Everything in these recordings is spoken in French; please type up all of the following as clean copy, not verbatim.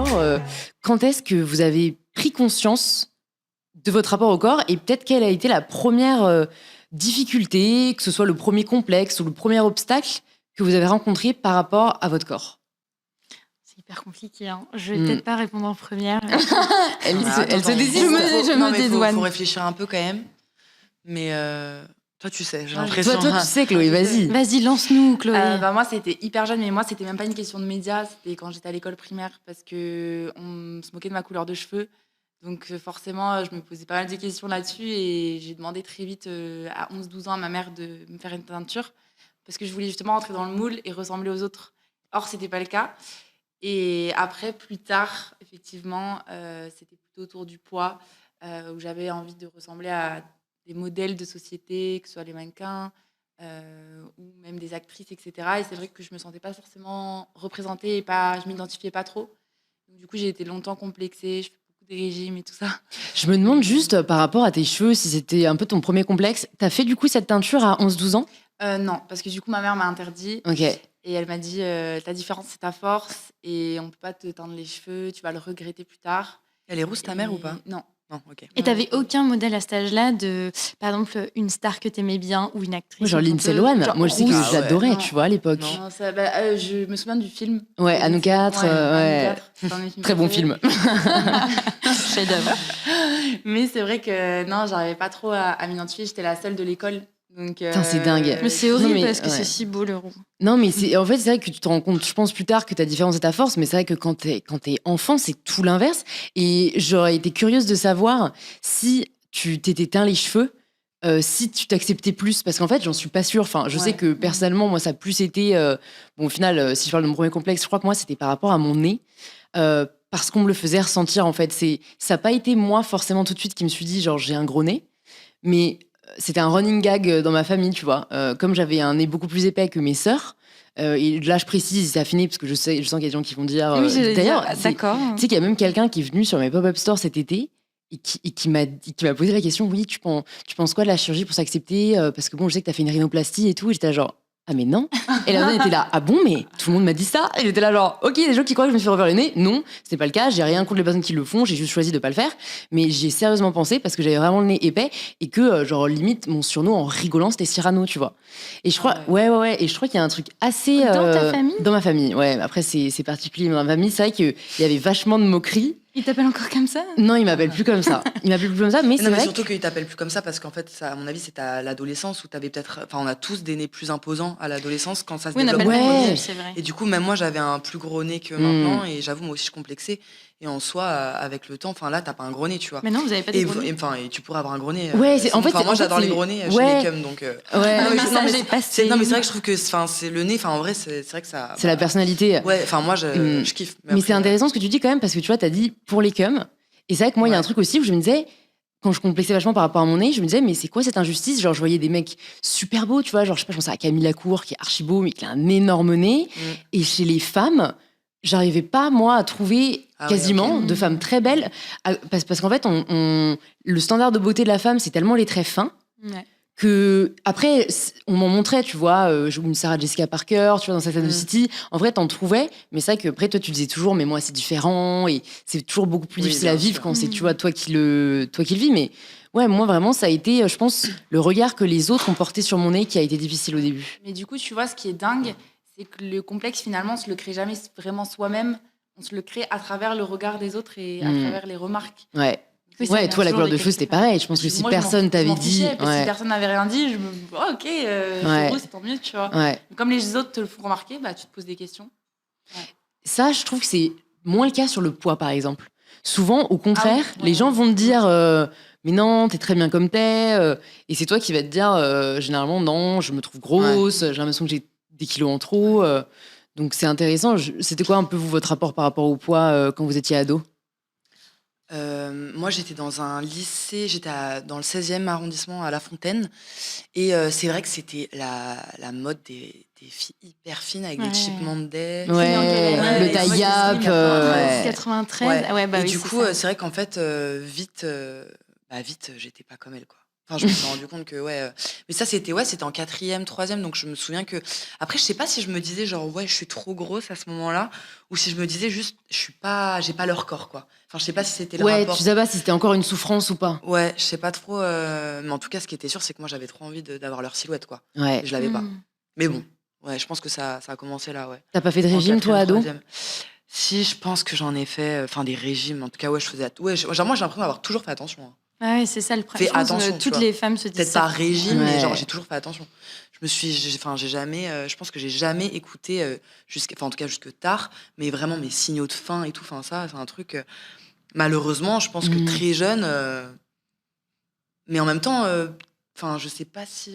d'abord, quand est-ce que vous avez pris conscience de votre rapport au corps et peut-être quelle a été la première difficulté, que ce soit le premier complexe ou le premier obstacle que vous avez rencontré par rapport à votre corps? C'est hyper compliqué, hein. Je vais peut-être pas répondre en première. Elle se Attends, désiste. Je me dédouane. Faut réfléchir un peu quand même. Mais toi, tu sais, j'ai Toi, l'impression. tu sais, Chloé, vas-y. Vas-y, lance-nous, Chloé. Moi, c'était hyper jeune, mais moi, c'était même pas une question de médias. C'était quand j'étais à l'école primaire, parce que on se moquait de ma couleur de cheveux. Donc, forcément, je me posais pas mal de questions là-dessus. Et j'ai demandé très vite, à 11-12 ans, à ma mère de me faire une teinture. Parce que je voulais justement rentrer dans le moule et ressembler aux autres. Or, c'était pas le cas. Et après, plus tard, effectivement, c'était plutôt autour du poids, où j'avais envie de ressembler à des modèles de société, que ce soit les mannequins, ou même des actrices, etc. Et c'est vrai que je me sentais pas forcément représentée et je m'identifiais pas trop. Donc, du coup, j'ai été longtemps complexée, je fais beaucoup de régimes et tout ça. Je me demande juste par rapport à tes cheveux, si c'était un peu ton premier complexe. T'as fait du coup cette teinture à 11-12 ans? Non, parce que du coup, ma mère m'a interdit. Ok. Et elle m'a dit, ta différence, c'est ta force. Et on peut pas te teindre les cheveux, tu vas le regretter plus tard. Elle est rousse, ta mère, ou pas? Non. Non, ok. Et t'avais aucun modèle à cet âge-là de, par exemple, une star que t'aimais bien ou une actrice? Genre Lindsay Lohan. Moi, je sais que rousse. j'adorais, Non. tu vois, à l'époque. Non, je me souviens du film. Ouais, à nous quatre. Ouais, à nous Ouais. quatre. C'est un de mes films Très bon préférés. film. Chef-d'œuvre. Mais c'est vrai que non, j'arrivais pas trop à m'identifier. J'étais la seule de l'école. Donc, Putain, c'est dingue. Mais c'est horrible Non, mais, parce que ouais. c'est si beau, le rond. Non, mais en fait, c'est vrai que tu te rends compte, je pense plus tard que ta différence est ta force, mais c'est vrai que quand t'es enfant, c'est tout l'inverse. Et j'aurais été curieuse de savoir si tu t'étais teint les cheveux, si tu t'acceptais plus, parce qu'en fait, j'en suis pas sûre. Enfin, je sais que personnellement, moi, ça a plus été. Bon, au final, si je parle de mon premier complexe, je crois que moi, c'était par rapport à mon nez. Parce qu'on me le faisait ressentir, en fait. Ça n'a pas été moi, forcément, tout de suite, qui me suis dit, genre, j'ai un gros nez. Mais c'était un running gag dans ma famille, tu vois. Comme j'avais un nez beaucoup plus épais que mes sœurs, et là je précise, c'est affiné parce que je sens qu'il y a des gens qui vont dire. Oui, D'ailleurs, d'accord. tu sais qu'il y a même quelqu'un qui est venu sur mes pop-up stores cet été et qui m'a posé la question, oui, tu penses quoi de la chirurgie pour s'accepter, parce que bon, je sais que t'as fait une rhinoplastie et tout. Et j'étais là, genre, ah mais non. Et la personne était là, ah bon, mais tout le monde m'a dit ça. Et j'étais là, genre, ok, il y a des gens qui croient que je me suis refaire le nez. Non, c'était pas le cas. J'ai rien contre les personnes qui le font. J'ai juste choisi de pas le faire. Mais j'ai sérieusement pensé, parce que j'avais vraiment le nez épais et que, genre, limite, mon surnom en rigolant, c'était Cyrano, tu vois. Et je crois, ouais. Et je crois qu'il y a un truc assez. Dans ta famille? Dans ma famille, ouais. Après, c'est particulier. Mais dans ma famille, c'est vrai qu'il y avait vachement de moqueries. Il t'appelle encore comme ça? Non, il m'appelle plus comme ça. Mais c'est Non, mais vrai surtout qu'il t'appelle plus comme ça parce qu'en fait, ça, à mon avis, c'est à l'adolescence où t'avais peut-être. Enfin, on a tous des nez plus imposants à l'adolescence quand ça se Oui, on développe. appelle Ouais. modèle, c'est vrai. Et du coup, même moi, j'avais un plus gros nez que maintenant, et j'avoue, moi aussi, je complexais. Et en soi, avec le temps, enfin là, t'as pas un gros nez, tu vois. Mais non, vous avez pas de gros nez. Et tu pourrais avoir un gros nez. Ouais, en fait, moi, j'adore les c'est- gros nez chez ouais. les cums, donc. Ouais. Non, mais Ça, j'ai passé. non, mais c'est vrai que je trouve que, c'est le nez. Enfin, en vrai, c'est vrai que ça. C'est la personnalité. Ouais, enfin, moi, je kiffe. Mais c'est intéressant ce que tu dis quand même, parce que tu vois, t'as dit pour les cums. Et c'est vrai que moi, il y a un truc aussi où je me disais, quand je complexais vachement par rapport à mon nez, je me disais, mais c'est quoi cette injustice? Genre, je voyais des mecs super beaux, tu vois, genre, je sais pas, je pensais à Camille Lacour, qui est archi beau, mais qui a un énorme nez. Et chez les femmes, j'arrivais pas, moi, à trouver quasiment de femmes très belles. Parce qu'en fait, le standard de beauté de la femme, c'est tellement les traits fins. Ouais. Que après on m'en montrait, tu vois, une Sarah Jessica Parker, tu vois, dans Sex and the City, en vrai t'en trouvais, mais c'est vrai que après toi tu disais toujours mais moi c'est différent et c'est toujours beaucoup plus difficile à vivre quand c'est, tu vois, toi qui le vis. Mais ouais, moi vraiment ça a été, je pense, le regard que les autres ont porté sur mon nez qui a été difficile au début. Mais du coup, tu vois, ce qui est dingue, c'est que le complexe, finalement, on se le crée jamais vraiment soi-même. On se le crée à travers le regard des autres et à travers les remarques. Ouais. Oui, Ouais, ça toi, la vient couleur de toujours cheveux, c'était pareil. Je pense que si Moi, personne je t'avait m'en dit. fichais, parce que si personne n'avait rien dit, je me ok, c'est rousse, tant mieux, tu vois. Ouais. Mais comme les autres te le font remarquer, bah, tu te poses des questions. Ça, je trouve que c'est moins le cas sur le poids, par exemple. Souvent, au contraire, Ah oui, les gens vont te dire mais non, t'es très bien comme t'es. Et c'est toi qui vas te dire généralement, non, je me trouve grosse, j'ai l'impression que j'ai des kilos en trop. Donc, c'est intéressant. C'était quoi un peu, vous, votre rapport par rapport au poids quand vous étiez ado? Moi, j'étais dans un lycée, dans le 16e arrondissement à La Fontaine. Et c'est vrai que c'était la mode des filles hyper fines avec des cheap Monday. Ouais, le tie-up. 93. Ouais. Ouais. Bah et oui, du c'est coup, ça. c'est vrai qu'en fait, vite, j'étais pas comme elle, quoi. Enfin, je me suis rendu compte que, mais ça, c'était en quatrième, troisième, donc je me souviens que... Après, je sais pas si je me disais, genre, je suis trop grosse à ce moment-là, ou si je me disais juste, j'ai pas leur corps, quoi. Enfin, je sais pas si c'était le rapport. Tu sais pas si c'était encore une souffrance ou pas. Ouais, je sais pas trop, mais en tout cas, ce qui était sûr, c'est que moi, j'avais trop envie d'avoir leur silhouette, quoi. Ouais. Et je l'avais pas. Mais bon, je pense que ça a commencé là, ouais. T'as pas fait de En régime, toi, quatrième, ado? troisième. Si, je pense que j'en ai fait, des régimes, en tout cas, je faisais... Ouais, genre, moi, j'ai l'impression d'avoir toujours fait attention, hein. Ah ouais, c'est ça le problème. Fais attention, tu Toutes vois. les femmes se disent Peut-être ça. pas régime, mais Ouais. genre j'ai toujours fait attention. J'ai jamais, je pense que j'ai jamais écouté en tout cas jusque tard, mais vraiment mes signaux de faim et tout. Enfin ça, c'est un truc. Malheureusement, je pense que très jeune, mais en même temps, je sais pas si.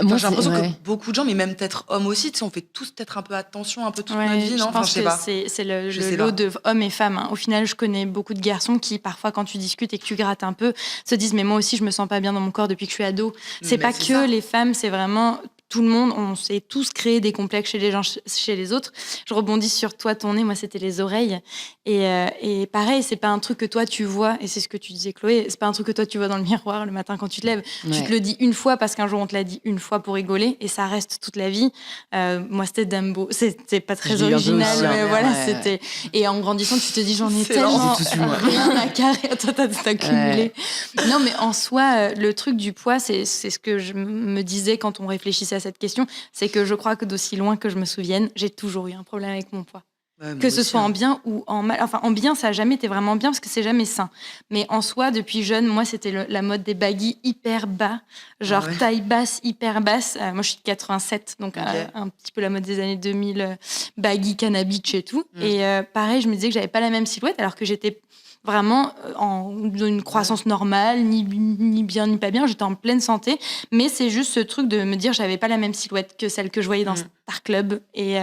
Moi, J'ai l'impression ouais. que beaucoup de gens, mais même peut-être hommes aussi, tu sais, on fait tous peut-être un peu attention, un peu toute Ouais, notre vie, non? je pense je sais que pas. c'est le Je sais lot pas. de hommes et femmes, hein. Au final, je connais beaucoup de garçons qui, parfois, quand tu discutes et que tu grattes un peu, se disent « mais moi aussi, je me sens pas bien dans mon corps depuis que je suis ado ». C'est Mais pas c'est que ça. les femmes, c'est vraiment... Tout le monde, on s'est tous créé des complexes chez les gens, chez les autres. Je rebondis sur toi, ton nez, moi c'était les oreilles. Et pareil, c'est pas un truc que toi tu vois, et c'est ce que tu disais Chloé, c'est pas un truc que toi tu vois dans le miroir le matin quand tu te lèves. Tu Ouais. te le dis une fois parce qu'un jour on te l'a dit une fois pour rigoler, et ça reste toute la vie. Moi c'était Dumbo, c'était pas très Je l'ai eu un peu original, aussi, hein. mais voilà, Ouais. c'était... Et en grandissant, tu te dis j'en ai C'est tellement lent. J'ai tous eu, moi. rien à carrer. Toi t'as cumulé. Non mais en soi, le truc du poids, c'est ce que je me disais quand on réfléchissait à cette question, c'est que je crois que d'aussi loin que je me souvienne, j'ai toujours eu un problème avec mon poids. Ouais, moi Que ce aussi, soit en hein. bien ou en mal. Enfin, en bien, ça n'a jamais été vraiment bien parce que c'est jamais sain. Mais en soi, depuis jeune, moi, c'était la mode des baggy hyper bas, genre Ah ouais. taille basse, hyper basse. Moi, je suis de 87, donc Ok. un petit peu la mode des années 2000, baggy, cannabis et tout. Mm. Et pareil, je me disais que j'avais pas la même silhouette alors que j'étais vraiment en une croissance normale, ni bien ni pas bien, j'étais en pleine santé, mais c'est juste ce truc de me dire j'avais pas la même silhouette que celle que je voyais dans Star Club, et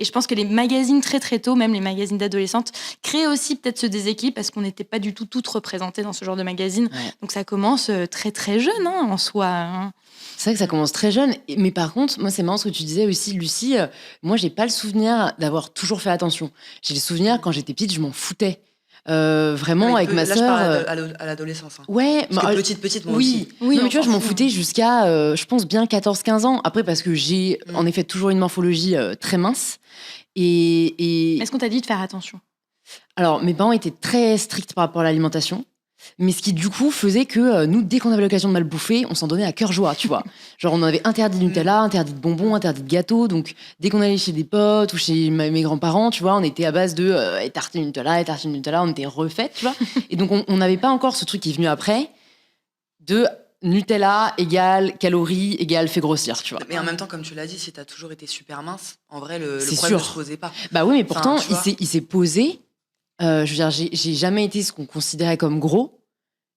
je pense que les magazines très très tôt, même les magazines d'adolescentes, créent aussi peut-être ce déséquilibre parce qu'on n'était pas du tout toutes représentées dans ce genre de magazine, donc ça commence très très jeune, hein, en soi, hein. C'est vrai que ça commence très jeune, mais par contre, moi, c'est marrant ce que tu disais aussi, Lucie. Moi, j'ai pas le souvenir d'avoir toujours fait attention. J'ai le souvenir, quand j'étais petite, je m'en foutais. Vraiment, Mais avec ma là, je sœur. parle à l'adolescence. Hein. Ouais, Parce que petite, moi aussi. Oui, non, mais on tu vois, s'en je m'en fout, foutais jusqu'à, je pense, bien 14-15 ans. Après, parce que j'ai, en effet, toujours une morphologie très mince. Et Est-ce qu'on t'a dit de faire attention? alors, mes parents étaient très stricts par rapport à l'alimentation. Mais ce qui, du coup, faisait que nous, dès qu'on avait l'occasion de mal bouffer, on s'en donnait à cœur joie, tu vois. Genre, on avait interdit de Nutella, interdit de bonbons, interdit de gâteaux. Donc, dès qu'on allait chez des potes ou chez mes grands-parents, tu vois, on était à base de tartine Nutella, on était refaites, tu vois. Et donc, on n'avait pas encore ce truc qui est venu après de Nutella égale calories égale fait grossir, tu vois. Mais en même temps, comme tu l'as dit, si t'as toujours été super mince, en vrai, le C'est problème sûr. ne se posait pas. Bah oui, mais pourtant, tu vois. il s'est posé. Je veux dire, j'ai jamais été ce qu'on considérait comme gros.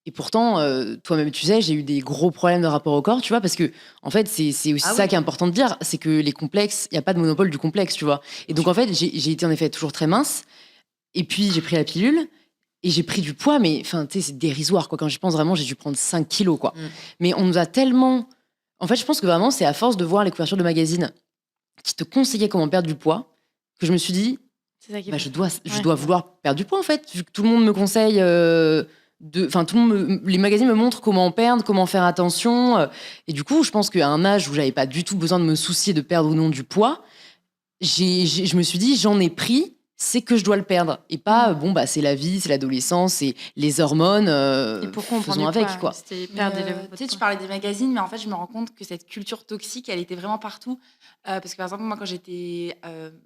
Et pourtant, toi-même, tu sais, j'ai eu des gros problèmes de rapport au corps, tu vois, parce que, en fait, c'est aussi ça qui est important de dire, c'est que les complexes, il n'y a pas de monopole du complexe, tu vois. Et donc, en fait, j'ai été en effet toujours très mince. Et puis, j'ai pris la pilule et j'ai pris du poids, mais enfin, tu sais, c'est dérisoire, quoi. Quand j'y pense vraiment, j'ai dû prendre 5 kilos, quoi. Mais on nous a tellement. En fait, je pense que vraiment, c'est à force de voir les couvertures de magazines qui te conseillaient comment perdre du poids que je me suis dit, C'est ça qui est bah, fou. je dois vouloir perdre du poids, en fait, vu que tout le monde me conseille. Les magazines me montrent comment perdre, comment faire attention. Et du coup, je pense qu'à un âge où j'avais pas du tout besoin de me soucier de perdre ou non du poids, je me suis dit, j'en ai pris, c'est que je dois le perdre. Et pas, c'est la vie, c'est l'adolescence, c'est les hormones. Et pourquoi on prend faisons du avec, poids, quoi. C'était Mais, perdre tu sais, tu parlais des magazines, mais en fait, je me rends compte que cette culture toxique, elle était vraiment partout. Parce que, par exemple, moi, quand j'étais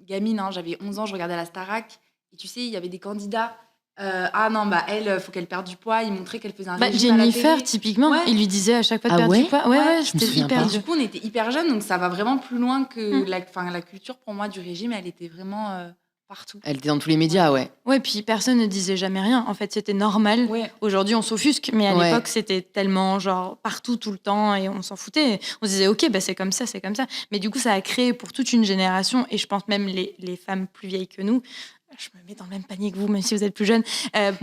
gamine, hein, j'avais 11 ans, je regardais la Starac. Et tu sais, il y avait des candidats. Ah non, elle, faut qu'elle perde du poids. Il montrait qu'elle faisait un régime à la Jennifer, télé. typiquement, Ouais. il lui disait à chaque fois de Ah perdre ouais du poids. Ouais, Je me c'était souviens hyper pas. dur. Du coup, on était hyper jeunes, donc ça va vraiment plus loin que la culture, pour moi, du régime. Elle était vraiment partout. Elle était dans tous les médias, ouais. Ouais, puis personne ne disait jamais rien. En fait, c'était normal. Ouais. Aujourd'hui, on s'offusque, mais à Ouais. l'époque, c'était tellement genre partout, tout le temps, et on s'en foutait. On se disait, ok, bah, c'est comme ça, c'est comme ça. Mais du coup, ça a créé pour toute une génération, et je pense même les femmes plus vieilles que nous, je me mets dans le même panier que vous, même si vous êtes plus jeune,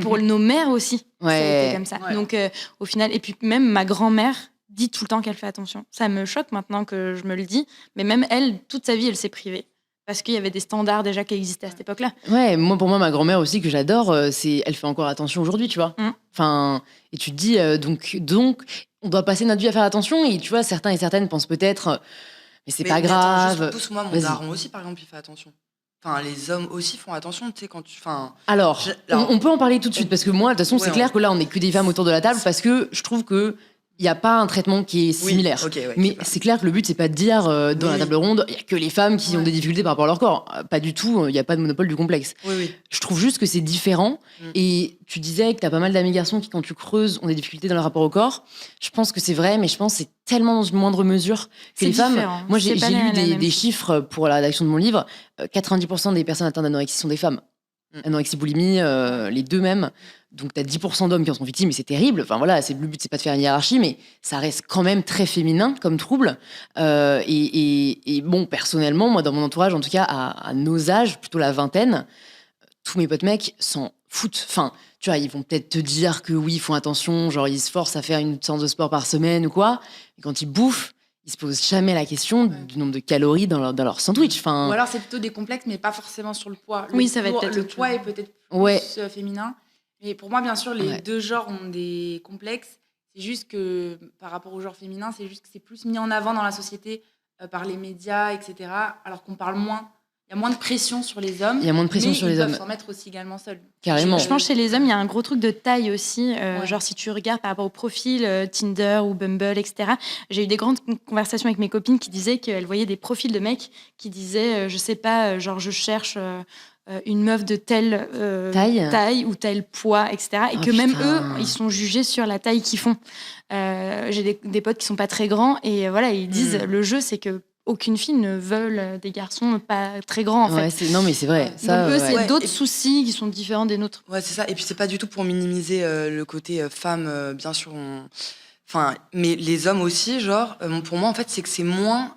pour nos mères aussi, ça a Ouais. été comme ça. Ouais. Donc, au final, et puis même ma grand-mère dit tout le temps qu'elle fait attention. Ça me choque maintenant que je me le dis, mais même elle, toute sa vie, elle s'est privée. parce qu'il y avait des standards déjà qui existaient à cette époque-là. Ouais, pour moi, ma grand-mère aussi, que j'adore, elle fait encore attention aujourd'hui, tu vois. Enfin, et tu te dis, donc, on doit passer notre vie à faire attention. Et tu vois, certains et certaines pensent peut-être, mais c'est pas Attends, grave. juste pousse-moi, mon Vas-y. daron aussi, par exemple, il fait attention. Enfin, les hommes aussi font attention, tu sais, quand tu... Enfin, Alors, on peut en parler tout de suite, parce que moi, de toute façon, Ouais, c'est clair que là, on n'est que des femmes autour de la table, parce que je trouve que il n'y a pas un traitement qui est similaire. ok, ouais, Mais c'est clair que le but, c'est pas de dire dans la Oui. table ronde, il n'y a que les femmes qui ont des difficultés par rapport à leur corps. Pas du tout, il n'y a pas de monopole du complexe. Oui. Je trouve juste que c'est différent. Et tu disais que tu as pas mal d'amis garçons qui, quand tu creuses, ont des difficultés dans leur rapport au corps. Je pense que c'est vrai, mais je pense que c'est tellement dans une moindre mesure que C'est les femmes. différent. Moi, j'ai C'est pas lu la même des chose. chiffres pour la rédaction de mon livre. 90% des personnes atteintes d'anorexie sont des femmes. Anorexie, boulimie, les deux mêmes. Donc, tu as 10% d'hommes qui en sont victimes, et c'est terrible. Enfin, voilà, le but, c'est pas de faire une hiérarchie, mais ça reste quand même très féminin comme trouble. Et bon, personnellement, moi, dans mon entourage, en tout cas, à nos âges, plutôt la vingtaine, tous mes potes mecs s'en foutent. Enfin, tu vois, ils vont peut-être te dire que oui, ils font attention, genre, ils se forcent à faire une séance de sport par semaine ou quoi. Mais quand ils bouffent, ils se posent jamais la question du nombre de calories dans leur sandwich. Enfin, Ou alors c'est plutôt des complexes, mais pas forcément sur le poids. Oui, ça va être peut-être Le autre poids chose. est peut-être plus féminin. Mais pour moi, bien sûr, les Ouais. deux genres ont des complexes. C'est juste que par rapport au genre féminin, c'est juste que c'est plus mis en avant dans la société par les médias, etc. Alors qu'on parle moins. Il y a moins de pression sur les hommes. Il y a moins de pression mais sur les ils hommes. peuvent s'en mettre aussi également seuls. Carrément. Je pense que chez les hommes, il y a un gros truc de taille aussi. Ouais. Genre, si tu regardes par rapport au profil Tinder ou Bumble, etc., j'ai eu des grandes conversations avec mes copines qui disaient qu'elles voyaient des profils de mecs qui disaient, je sais pas, genre, je cherche une meuf de telle taille ou tel poids, etc. Et Oh, que même putain. eux, ils sont jugés sur la taille qu'ils font. J'ai des potes qui sont pas très grands et voilà, ils disent, le jeu, c'est que aucune fille ne veut des garçons pas très grands, en Ouais, fait. non, mais c'est vrai. Ça, Donc eux, ouais. c'est Ouais, d'autres et- soucis qui sont différents des nôtres. Ouais, c'est ça. Et puis, c'est pas du tout pour minimiser le côté femme, bien sûr. Enfin, mais les hommes aussi, genre, pour moi, en fait, c'est que c'est moins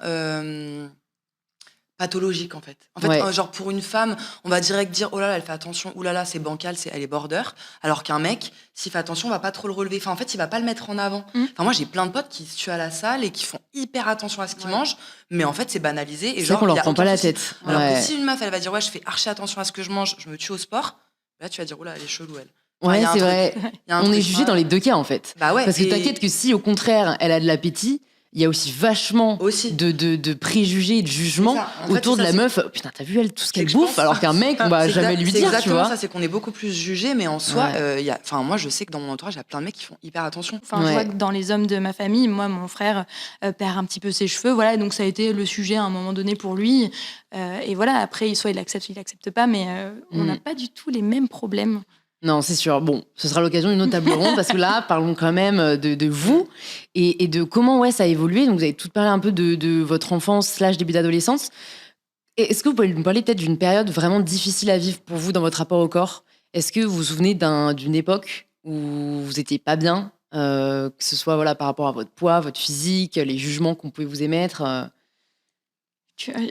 pathologique, en fait. En fait, Ouais. genre, pour une femme, on va direct dire, oh là là, elle fait attention, oh là là, c'est bancal, elle est border. Alors qu'un mec, s'il fait attention, on va pas trop le relever. Enfin, en fait, il va pas le mettre en avant. Enfin, moi, j'ai plein de potes qui se tuent à la salle et qui font hyper attention à ce qu'ils mangent, mais en fait, c'est banalisé. Et C'est vrai genre, qu'on y leur a prend aucun pas la souci. tête. Alors Ouais. que si une meuf, elle va dire, ouais, je fais archi attention à ce que je mange, je me tue au sport, là, tu vas dire, oh là, elle est chelou, elle. Enfin, Ouais, y a un c'est truc. vrai. Y a un On truc, est jugé dans les deux cas, en fait. Bah ouais. Parce que et t'inquiète que si, au contraire, elle a de l'appétit, il y a aussi vachement aussi. de préjugés et de jugements C'est ça. En fait, autour c'est de ça, la c'est- meuf. Putain, t'as vu elle tout ce c'est qu'elle que je bouffe, pense- alors qu'un mec, on va C'est jamais exact- lui c'est dire, tu exactement vois. ça, c'est qu'on est beaucoup plus jugé, mais en soi, Ouais. enfin, moi, je sais que dans mon entourage, il y a plein de mecs qui font hyper attention. Enfin, je Ouais. vois que dans les hommes de ma famille, moi, mon frère perd un petit peu ses cheveux, voilà, donc ça a été le sujet à un moment donné pour lui. Et voilà, après, soit il accepte pas, mais on n'a pas du tout les mêmes problèmes. Non, c'est sûr. Bon, ce sera l'occasion d'une autre table ronde parce que là, parlons quand même de vous et de comment ça a évolué. Donc, vous avez tout parlé un peu de votre enfance / début d'adolescence. Est-ce que vous pouvez nous parler peut-être d'une période vraiment difficile à vivre pour vous dans votre rapport au corps? Est-ce que vous vous souvenez d'une époque où vous étiez pas bien, que ce soit voilà, par rapport à votre poids, votre physique, les jugements qu'on pouvait vous émettre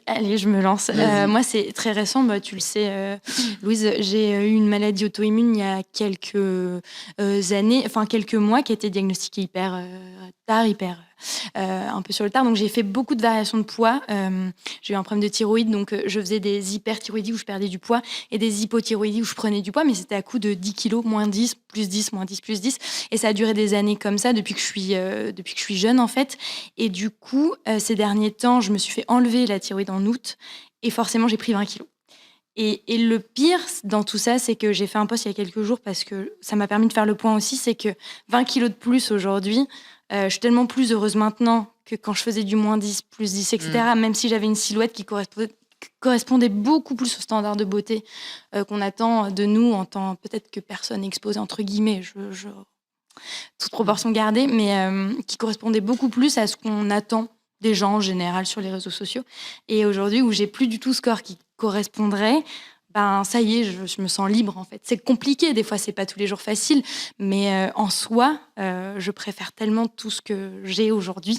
Allez, je me lance. Vas-y. Moi, c'est très récent, bah, tu le sais, Louise, j'ai eu une maladie auto-immune il y a quelques années, enfin quelques mois, qui a été diagnostiquée hyper tard, un peu sur le tard. Donc, j'ai fait beaucoup de variations de poids. J'ai eu un problème de thyroïde, donc je faisais des hyperthyroïdies où je perdais du poids et des hypothyroïdies où je prenais du poids, mais c'était à coup de 10 kilos, moins 10, plus 10, moins 10, plus 10. Et ça a duré des années comme ça depuis que je suis jeune, en fait. Et du coup, ces derniers temps, je me suis fait enlever la thyroïde en août et forcément, j'ai pris 20 kilos. Et le pire dans tout ça, c'est que j'ai fait un post il y a quelques jours parce que ça m'a permis de faire le point aussi, c'est que 20 kilos de plus aujourd'hui, je suis tellement plus heureuse maintenant que quand je faisais du moins 10, plus 10, etc. Même si j'avais une silhouette qui correspondait beaucoup plus aux standards de beauté qu'on attend de nous en tant peut-être que personne exposée, entre guillemets, toute proportion gardée, mais qui correspondait beaucoup plus à ce qu'on attend des gens en général sur les réseaux sociaux. Et aujourd'hui, où j'ai plus du tout ce corps qui correspondrait, ben ça y est, je me sens libre en fait. C'est compliqué, des fois c'est pas tous les jours facile, mais en soi, je préfère tellement tout ce que j'ai aujourd'hui.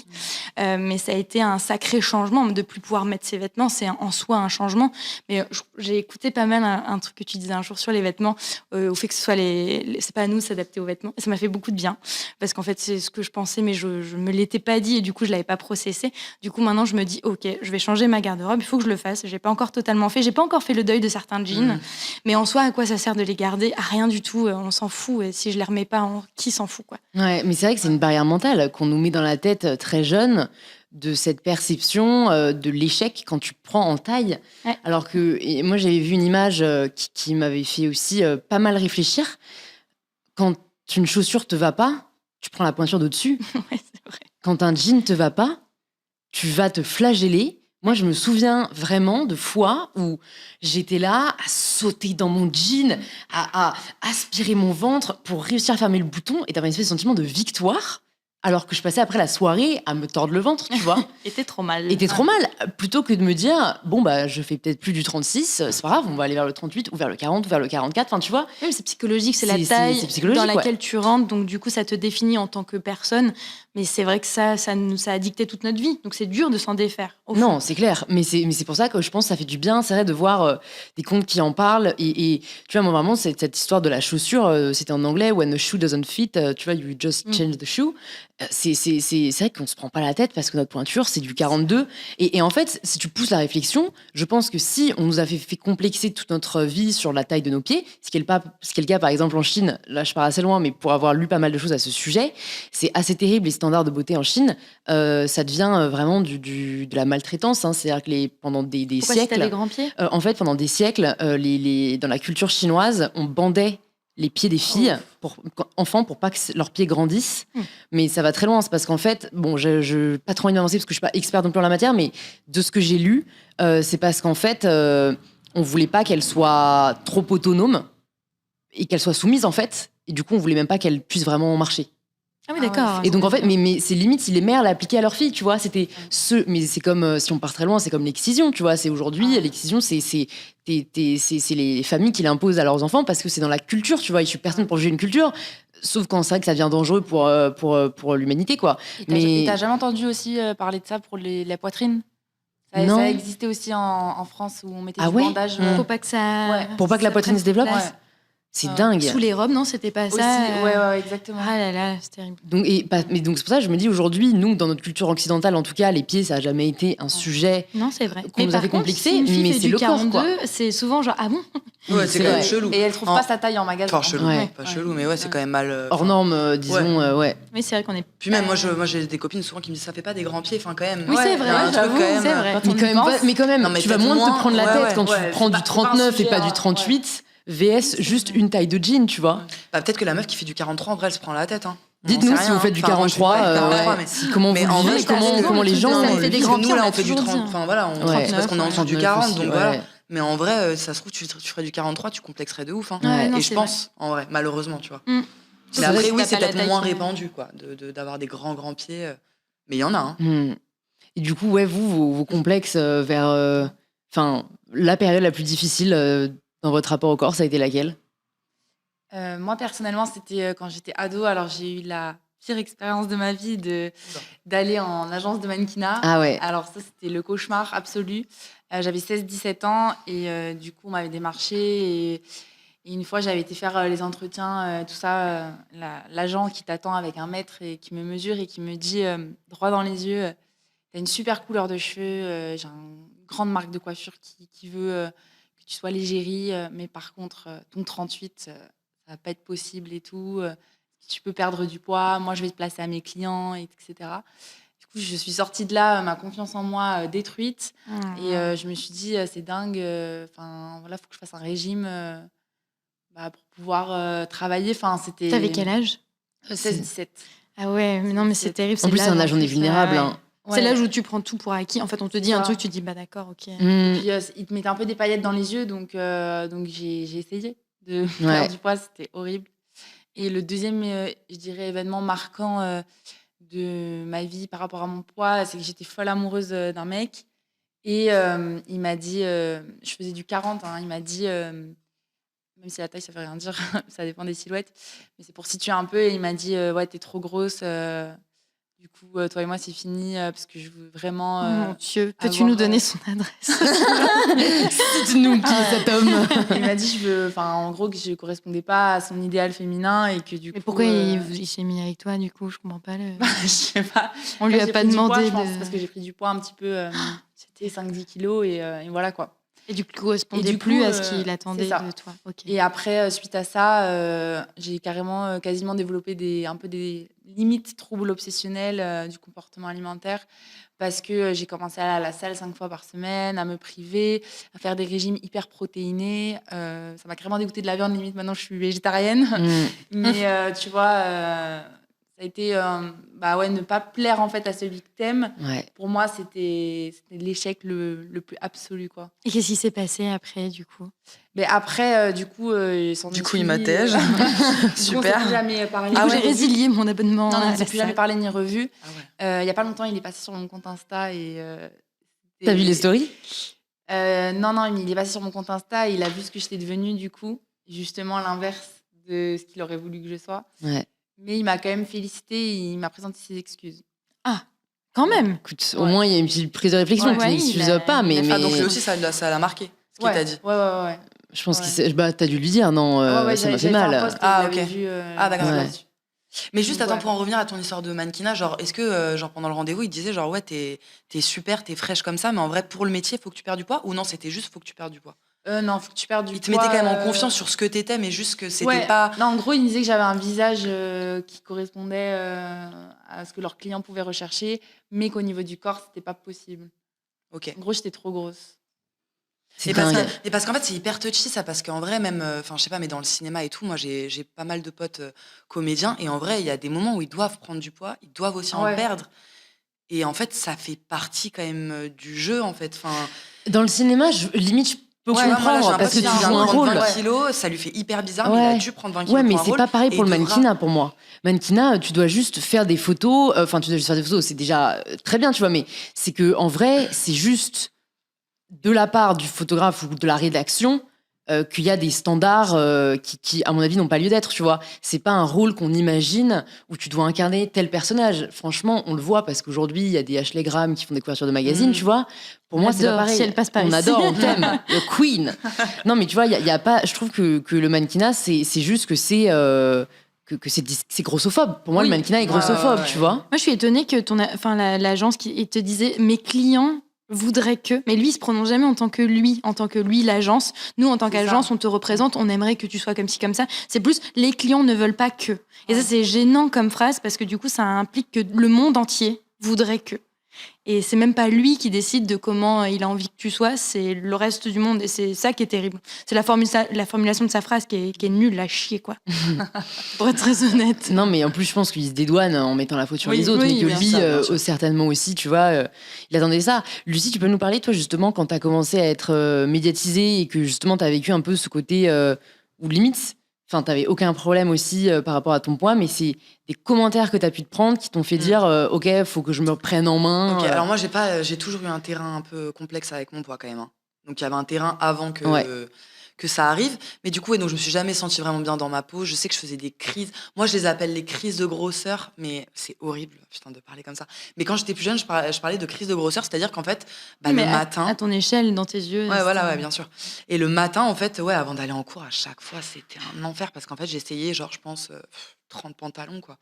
Mais ça a été un sacré changement de plus pouvoir mettre ses vêtements, c'est en soi un changement. Mais j'ai écouté pas mal un truc que tu disais un jour sur les vêtements, au fait que ce soit c'est pas à nous de s'adapter aux vêtements. Et ça m'a fait beaucoup de bien parce qu'en fait c'est ce que je pensais, mais je me l'étais pas dit et du coup je l'avais pas processé. Du coup maintenant je me dis ok, je vais changer ma garde-robe, il faut que je le fasse. J'ai pas encore totalement fait, j'ai pas encore fait le deuil de certains jeans, mais en soi à quoi ça sert de les garder? À rien du tout, on s'en fout. Et si je les remets pas, qui s'en fout quoi? Ouais, mais c'est vrai que c'est une barrière mentale qu'on nous met dans la tête très jeune de cette perception de l'échec quand tu prends en taille. Ouais. Alors que et moi, j'avais vu une image qui m'avait fait aussi pas mal réfléchir. Quand une chaussure te va pas, tu prends la pointure de dessus. Ouais, c'est vrai. Quand un jean te va pas, tu vas te flageller. Moi, je me souviens vraiment de fois où j'étais là à sauter dans mon jean, à aspirer mon ventre pour réussir à fermer le bouton et d'avoir une espèce de sentiment de victoire, alors que je passais après la soirée à me tordre le ventre, tu vois. Et t'es trop mal. Et t'es trop mal, plutôt que de me dire, bon, bah, je fais peut-être plus du 36, c'est pas grave, on va aller vers le 38 ou vers le 40 ou vers le 44, enfin, tu vois. Oui, mais c'est psychologique, c'est la C'est taille psychologique, dans ouais. laquelle tu rentres, donc du coup ça te définit en tant que personne. Mais c'est vrai que ça a dicté toute notre vie, donc c'est dur de s'en défaire. Au fond. Non, c'est clair, mais c'est pour ça que je pense que ça fait du bien, c'est vrai, de voir des comptes qui en parlent. Et tu vois, moi, vraiment, cette histoire de la chaussure, c'était en anglais, when the shoe doesn't fit, tu vois, you just change the shoe. C'est vrai qu'on se prend pas la tête parce que notre pointure, c'est du 42. Et en fait, si tu pousses la réflexion, je pense que si on nous a fait complexer toute notre vie sur la taille de nos pieds, ce qui est le cas, par exemple, en Chine, là, je pars assez loin, mais pour avoir lu pas mal de choses à ce sujet, c'est assez terrible, les standards de beauté en Chine, ça devient vraiment de la maltraitance. Hein. C'est-à-dire que pendant des Pourquoi si t'as siècles, des grands pieds? en fait, pendant des siècles, dans la culture chinoise, on bandait les pieds des filles enfants pour pas que leurs pieds grandissent. Mais ça va très loin. C'est parce qu'en fait, bon, je pas trop envie d'avancer parce que je suis pas experte non plus en la matière, mais de ce que j'ai lu, c'est parce qu'en fait, on voulait pas qu'elle soit trop autonome et qu'elle soit soumise en fait. Et du coup, on voulait même pas qu'elle puisse vraiment marcher. Ah oui, d'accord. Et donc en fait, mais c'est limite si les mères l'appliquaient à leurs filles, tu vois. Mais c'est comme si on part très loin, c'est comme l'excision, tu vois. C'est aujourd'hui l'excision, c'est les familles qui l'imposent à leurs enfants parce que c'est dans la culture, tu vois. Je suis personne pour juger une culture, sauf quand c'est vrai que ça devient dangereux pour l'humanité, quoi. Et t'as jamais entendu aussi parler de ça pour la poitrine? Non. Ça existait aussi en France où on mettait du ouais bandage. Faut pas que ça. Ouais. Pour pas que la ça poitrine prenne se développe. place. Ouais. C'est dingue. Sous les robes, non, c'était pas Aussi, ça. ouais, exactement. Ah là là, c'est terrible. Donc, mais donc c'est pour ça que je me dis aujourd'hui, nous, dans notre culture occidentale, en tout cas, les pieds, ça a jamais été un sujet Non, c'est vrai. qu'on nous a par fait contre, complexer, si une fille mais fait c'est du le corps, 42, quoi. c'est souvent genre ah bon. Ouais, c'est quand même chelou. Et elle trouve pas sa taille en magasin. Enfin, chelou, Ouais. pas chelou, mais ouais, c'est quand même mal. Hors norme, disons, ouais. Oui, c'est vrai qu'on est. Puis même, moi, j'ai des copines souvent qui me disent ça fait pas des grands pieds, enfin, quand même. Oui, c'est vrai, il y a un truc j'avoue, quand même, c'est vrai. Mais quand même, Non, mais tu vas peut-être moins moins, te prendre la ouais, tête ouais. quand tu Ouais, prends c'est du pas- c'est pas un 39 et sujet, pas du ouais. 38, VS juste une taille de jean, tu vois. Bah, peut-être que la meuf qui fait du 43, en vrai, elle se prend la tête. Hein. Dites-nous On sait si rien, vous faites du Enfin, moi, je fais 43, pas du 43, ouais. mais- Comment mais vous en le vrai, vivez, je pense que comment les gens ça le fait des vivent. grands Parce que nous, pieds, là, on on a fait du toujours 30, dit. enfin voilà, on Ouais. parce qu'on est en dessous du 40, donc 39 voilà. aussi, ouais. Mais en vrai, ça se trouve, tu ferais du 43, tu complexerais de ouf. Hein. Ouais, non, Et je c'est pense, en vrai, malheureusement, tu vois. Mm. Mais C'est après, vrai oui, que c'est t'as pas peut-être la moins taille qui- répandu, quoi, d'avoir des grands pieds. Mais il y en a, hein. Et du coup, ouais, vos complexes enfin, la période la plus difficile dans votre rapport au corps, ça a été laquelle? Moi, personnellement, c'était quand j'étais ado. Alors, j'ai eu la pire expérience de ma vie d'aller en agence de mannequinat. Ah ouais. Alors, ça, c'était le cauchemar absolu. J'avais 16-17 ans et du coup, on m'avait démarché. Et une fois, j'avais été faire les entretiens, tout ça. L'agent qui t'attend avec un mètre et qui me mesure et qui me dit droit dans les yeux, t'as une super couleur de cheveux, j'ai une grande marque de coiffure qui veut que tu sois l'égérie, mais par contre, ton 38, ça va pas être possible et tout. Tu peux perdre du poids, moi je vais te placer à mes clients, etc. Du coup, je suis sortie de là, ma confiance en moi détruite. Et je me suis dit, c'est dingue, enfin voilà, faut que je fasse un régime pour pouvoir travailler. Enfin, c'était. T'avais quel âge? 16-17. Ah ouais, mais non, mais c'est terrible. En plus, c'est un âge, on est plus, vulnérable. ouais. Hein. C'est l'âge où tu prends tout pour acquis. En fait, on te dit C'est un ça. truc, tu dis bah d'accord, ok. Mm. Puis il te mettait un peu des paillettes dans les yeux, donc j'ai essayé de Ouais. perdre du poids, c'était horrible. Et le deuxième, je dirais, événement marquant de ma vie par rapport à mon poids, c'est que j'étais folle amoureuse d'un mec. Et il m'a dit, je faisais du 40, hein, il m'a dit, même si la taille, ça veut rien dire, ça dépend des silhouettes, mais c'est pour situer un peu. Et il m'a dit, ouais, t'es trop grosse. Du coup, toi et moi, c'est fini parce que je veux vraiment. Oh mon Dieu, peux-tu avoir, nous donner son adresse? Dites-nous qui est cet homme. Il m'a dit, en gros, que je correspondais pas à son idéal féminin et que du Mais coup. pourquoi il s'est mis avec toi, du coup? Je comprends pas le... Je sais pas. On lui a J'ai pas pris du poids, demandé je pense, de... parce que j'ai pris du poids un petit peu. C'était 5-10 kilos et voilà quoi. Et du coup, il correspondait Et du plus coup, à ce qu'il attendait c'est ça. de toi. Ok. Et après, suite à ça, j'ai carrément, quasiment développé un peu des limites troubles obsessionnels du comportement alimentaire parce que j'ai commencé à aller à la salle 5 fois par semaine, à me priver, à faire des régimes hyper protéinés. Ça m'a carrément dégoûté de la viande, limite maintenant je suis végétarienne. Mais tu vois, ça a été ne pas plaire en fait à celui que t'aimes. Ouais. Pour moi, c'était l'échec le plus absolu, quoi. Et qu'est-ce qui s'est passé après, du coup? Mais après, du coup, Il m'attège. Super. On s'est plus jamais parlé. Du coup, ouais. j'ai résilié mon abonnement Non, on à ne la s'est plus jamais salle. parlé ni revu. Ah ouais. Il y a pas longtemps, il est passé sur mon compte Insta et. T'as vu les stories? Non, il est passé sur mon compte Insta et il a vu ce que j'étais devenue, du coup. Justement, l'inverse de ce qu'il aurait voulu que je sois. Ouais. Mais il m'a quand même félicité et il m'a présenté ses excuses. Quand même. Écoute, au moins, il y a une petite prise de réflexion Ouais, qui ouais, n'excuse il a- pas, il a mais, fait Ah, donc mais lui aussi, ça l'a marqué, ce qu'il t'a dit. Ouais. je pense Ouais. t'as dû lui dire, non, Ouais, ça m'a j'avais fait fait un mal. post et Ah, il l'avait ok. vu, Ah, d'accord. Ouais. là-dessus. Mais juste, Donc, attends, ouais. pour en revenir à ton histoire de mannequinat, genre, est-ce que, genre, pendant le rendez-vous, il te disait, genre, ouais, t'es super, t'es fraîche comme ça, mais en vrai, pour le métier, faut que tu perdes du poids? Ou non, c'était juste, faut que tu perdes du poids? Non, faut que tu perdes du Il te poids. mettait quand même en confiance sur ce que t'étais, mais juste que c'était Ouais. pas. Non, en gros, il me disait que j'avais un visage qui correspondait à ce que leurs clients pouvaient rechercher, mais qu'au niveau du corps, c'était pas possible. Ok. En gros, j'étais trop grosse. C'est Et parce dingue. qu'en fait, c'est hyper touchy, ça, parce qu'en vrai, même, enfin, je sais pas, mais dans le cinéma et tout, moi, j'ai pas mal de potes comédiens, et en vrai, il y a des moments où ils doivent prendre du poids, ils doivent aussi en Ouais. perdre. Et en fait, ça fait partie quand même du jeu, en fait. Enfin, Dans le cinéma, limite, je peux tu vois, moi, là, comprendre j'ai un parce pote que qui tu vient joues de un prendre rôle. 20 kilos, ça lui fait hyper bizarre, mais il a Ouais. dû prendre 20 kilos Ouais, mais pour un c'est rôle. pas pareil et pour le il devra- mannequinat pour moi. Mannequinat, tu dois juste faire des photos. Enfin, tu dois juste faire des photos, c'est déjà très bien, tu vois. Mais c'est que en vrai, c'est juste de la part du photographe ou de la rédaction qu'il y a des standards qui, à mon avis, n'ont pas lieu d'être, tu vois. C'est pas un rôle qu'on imagine où tu dois incarner tel personnage. Franchement, on le voit parce qu'aujourd'hui, il y a des Ashley Graham qui font des couvertures de magazines, tu vois. Pour On moi, c'est pas adore, pareil. si elle passe par on ici. adore, on t'aime, le Queen. Non, mais tu vois, il y a pas. Je trouve que le mannequinat, c'est juste que c'est c'est grossophobe. Pour moi, Oui. le mannequinat est Ouais, grossophobe, ouais, ouais. tu vois. Moi, je suis étonnée que l'agence qui te disait mes clients voudraient que. Mais lui, il se prononce jamais en tant que lui, l'agence. Nous, en tant C'est qu'agence, ça. on te représente, on aimerait que tu sois comme ci, comme ça. C'est plus les clients ne veulent pas que. Et ça, c'est gênant comme phrase parce que du coup, ça implique que le monde entier voudrait que. Et c'est même pas lui qui décide de comment il a envie que tu sois, c'est le reste du monde. Et c'est ça qui est terrible. C'est la formulation de sa phrase qui est nulle à chier, quoi. Pour être très honnête. Non, mais en plus, je pense qu'il se dédouane en mettant la faute sur Oui, les autres, oui, mais que bien lui, sûr, bien sûr. certainement aussi, tu vois, il attendait ça. Lucie, tu peux nous parler, toi, justement, quand tu as commencé à être médiatisée et que justement, tu as vécu un peu ce côté où limite, enfin, tu n'avais aucun problème aussi par rapport à ton poids, mais c'est des commentaires que tu as pu te prendre qui t'ont fait dire OK, faut que je me prenne en main. Ok, alors moi, j'ai toujours eu un terrain un peu complexe avec mon poids quand même, hein. Donc il y avait un terrain avant Ouais. que ça arrive. Mais du coup, ouais, donc je me suis jamais sentie vraiment bien dans ma peau. Je sais que je faisais des crises. Moi, je les appelle les crises de grosseur, mais c'est horrible, putain, de parler comme ça. Mais quand j'étais plus jeune, je parlais de crises de grosseur, c'est-à-dire qu'en fait, le Mais matin. à ton échelle, dans tes yeux. Ouais, voilà, ouais, bien sûr. Et le matin, en fait, ouais, avant d'aller en cours, à chaque fois, c'était un enfer parce qu'en fait, j'essayais, genre, je pense, 30 pantalons, quoi.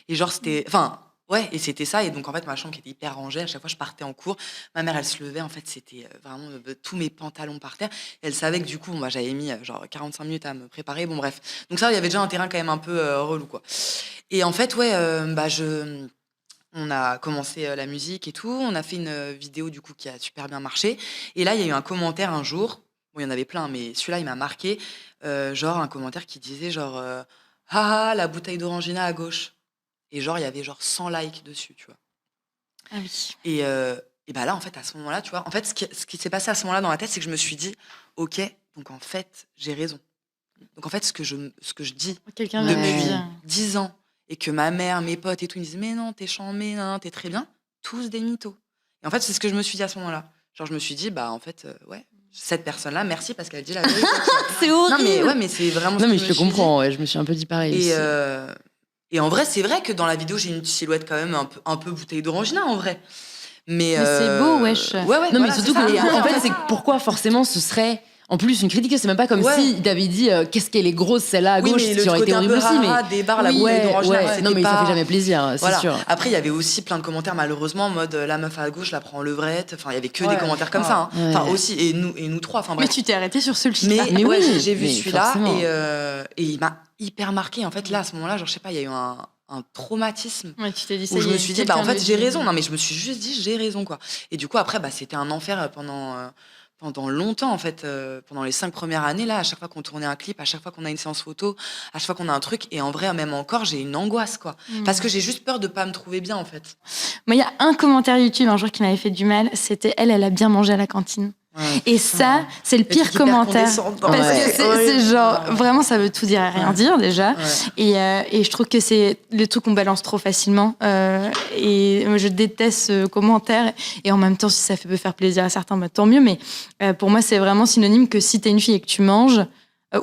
Et genre, c'était. Enfin, ouais, et c'était ça. Et donc, en fait, ma chambre qui était hyper rangée, à chaque fois, je partais en cours. Ma mère, elle se levait, en fait, c'était vraiment tous mes pantalons par terre. Et elle savait que du coup, moi, j'avais mis genre 45 minutes à me préparer. Bon, bref. Donc, ça, il y avait déjà un terrain quand même un peu relou, quoi. Et en fait, ouais, on a commencé la musique et tout. On a fait une vidéo du coup qui a super bien marché. Et là, il y a eu un commentaire un jour. Bon, il y en avait plein, mais celui-là, il m'a marqué. Genre un commentaire qui disait genre ah, la bouteille d'orangina à gauche. Et genre, il y avait genre 100 likes dessus, tu vois. Ah oui. Et bah là, en fait, à ce moment-là, tu vois, en fait, ce qui s'est passé à ce moment-là dans ma tête, c'est que je me suis dit, ok, donc en fait, j'ai raison. Donc en fait, ce que je dis Quelqu'un vient de me depuis dire. 10 ans et que ma mère, mes potes et tout, ils me disent mais non, t'es chambé, non, t'es très bien, tous des mythos. Et en fait, c'est ce que je me suis dit à ce moment-là. Genre, je me suis dit, bah, en fait, ouais, cette personne-là, merci parce qu'elle dit la vérité. C'est horrible. Non, mais c'est vraiment Non, ce mais que je me te suis dit. comprends, ouais, je me suis un peu dit pareil aussi. Et en vrai, c'est vrai que dans la vidéo, j'ai une silhouette quand même un peu bouteille d'orangina, en vrai. Mais c'est beau, wesh. Ouais, Non, voilà, mais surtout c'est ça. en fait, c'est que pourquoi forcément ce serait. En plus, une critique, c'est même pas comme Ouais. si t'avais dit qu'est-ce qu'elle est grosse celle-là à Oui, gauche, mais ça le aurait été côté un horrible peu aussi. Mais rara des bars, la bouteille ouais, d'orangina, ouais. c'était Non, mais ça pas- fait jamais plaisir, c'est Voilà. sûr. Après, il y avait aussi plein de commentaires, malheureusement, en mode la meuf à gauche la prend en levrette. Enfin, il y avait que des Ouais. commentaires comme Ouais. ça. Hein. Enfin, Ouais. aussi, et nous trois. Enfin, Mais bref. tu t'es arrêtée sur celui-là. Mais ouais, oui, j'ai vu mais celui-là forcément. et il m'a hyper marqué. En fait, là, à ce moment-là, genre, je sais pas, il y a eu un traumatisme. Ouais, tu t'es dit ça. Où je y me est, suis dit, bah en quelqu'un fait, le j'ai dit. raison. Non, mais je me suis juste dit, j'ai raison, quoi. Et du coup, après, bah, c'était un enfer pendant longtemps, en fait. Pendant les 5 premières années, là, à chaque fois qu'on tournait un clip, à chaque fois qu'on a une séance photo, à chaque fois qu'on a un truc. Et en vrai, même encore, j'ai une angoisse, quoi. Parce que j'ai juste peur de pas me trouver bien, en fait. Moi, il y a un commentaire YouTube un jour qui m'avait fait du mal. C'était elle a bien mangé à la cantine. Ouais, Et ça, c'est le pire hyper commentaire. condescendant. Parce Ouais. que c'est genre, Ouais. vraiment, ça veut tout dire et rien Ouais. dire déjà. Ouais. Et je trouve que c'est le truc qu'on balance trop facilement. Et moi, je déteste ce commentaire. Et en même temps, si ça peut faire plaisir à certains, bah, tant mieux. Mais pour moi, c'est vraiment synonyme que si t'es une fille et que tu manges,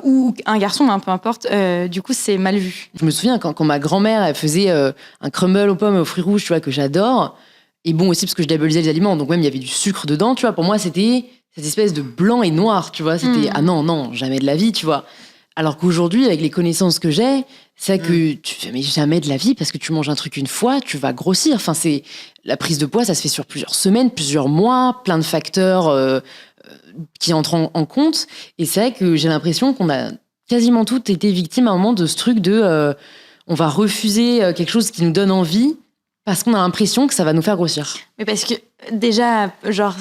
ou un garçon, hein, peu importe, du coup, c'est mal vu. Je me souviens quand ma grand-mère elle faisait un crumble aux pommes et aux fruits rouges, tu vois, que j'adore. Et bon, aussi parce que je diabolisais les aliments, donc même il y avait du sucre dedans, tu vois. Pour moi, c'était cette espèce de blanc et noir, tu vois. C'était ah non, jamais de la vie, tu vois. Alors qu'aujourd'hui, avec les connaissances que j'ai, c'est que tu fais mais jamais de la vie parce que tu manges un truc une fois, tu vas grossir. Enfin, c'est la prise de poids, ça se fait sur plusieurs semaines, plusieurs mois, plein de facteurs qui entrent en compte. Et c'est vrai que j'ai l'impression qu'on a quasiment toutes été victimes à un moment de ce truc de on va refuser quelque chose qui nous donne envie parce qu'on a l'impression que ça va nous faire grossir. Mais parce que déjà, genre,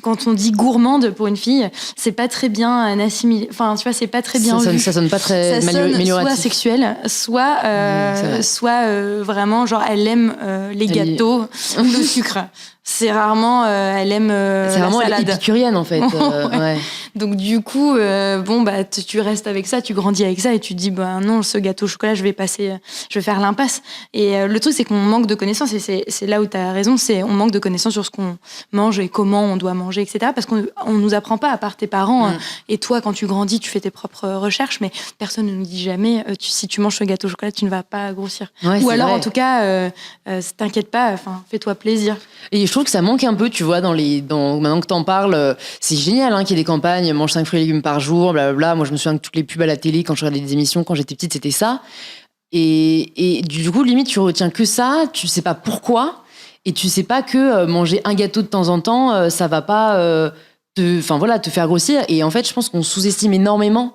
quand on dit gourmande pour une fille, c'est pas très bien assimilé. Enfin, tu vois, c'est pas très bien vu. Ça sonne pas très Ça sonne amélioratif. soit sexuel, soit, c'est vrai. soit vraiment, genre, elle aime les gâteaux ou le sucre. C'est rarement, elle aime C'est la vraiment salade. épicurienne en fait. Ouais. Donc du coup, bon bah tu restes avec ça, tu grandis avec ça et tu te dis bah non, ce gâteau au chocolat, je vais faire l'impasse. Et le truc c'est qu'on manque de connaissances et c'est là où tu as raison, c'est on manque de connaissances sur ce qu'on mange et comment on doit manger, etc. Parce qu'on nous apprend pas, à part tes parents. Et toi, quand tu grandis, tu fais tes propres recherches, mais personne ne nous dit jamais si tu manges ce gâteau au chocolat, tu ne vas pas grossir. Ouais, Ou c'est alors vrai. en tout cas, t'inquiète pas, enfin fais-toi plaisir. Et je trouve que ça manque un peu, tu vois, maintenant que t'en parles, c'est génial hein, qu'il y ait des campagnes, mange 5 fruits et légumes par jour, blablabla. Moi, je me souviens que toutes les pubs à la télé, quand je regardais des émissions, quand j'étais petite, c'était ça. Et du coup, limite, tu retiens que ça, tu sais pas pourquoi, et tu sais pas que manger un gâteau de temps en temps, ça va pas te faire grossir. Et en fait, je pense qu'on sous-estime énormément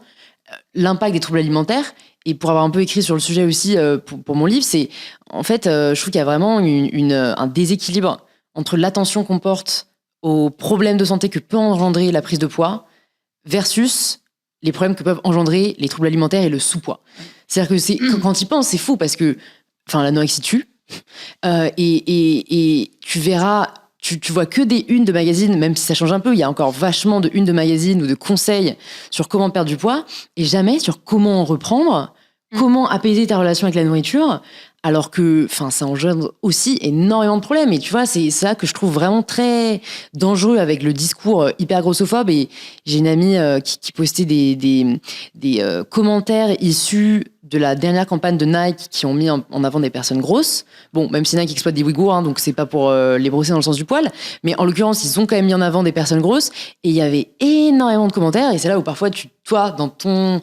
l'impact des troubles alimentaires. Et pour avoir un peu écrit sur le sujet aussi pour mon livre, c'est en fait, je trouve qu'il y a vraiment un déséquilibre entre l'attention qu'on porte aux problèmes de santé que peut engendrer la prise de poids versus les problèmes que peuvent engendrer les troubles alimentaires et le sous-poids. C'est-à-dire que quand tu y penses, c'est fou parce que l'anorexie tue. Et tu verras, tu vois que des unes de magazines, même si ça change un peu, il y a encore vachement de unes de magazines ou de conseils sur comment perdre du poids et jamais sur comment en reprendre, comment apaiser ta relation avec la nourriture. Alors que, ça engendre aussi énormément de problèmes. Et tu vois, c'est ça que je trouve vraiment très dangereux avec le discours hyper grossophobe. Et j'ai une amie qui postait des commentaires issus de la dernière campagne de Nike qui ont mis en avant des personnes grosses. Bon, même si Nike exploite des Ouïghours, hein, donc c'est pas pour les brosser dans le sens du poil. Mais en l'occurrence, ils ont quand même mis en avant des personnes grosses. Et il y avait énormément de commentaires. Et c'est là où parfois, toi, dans ton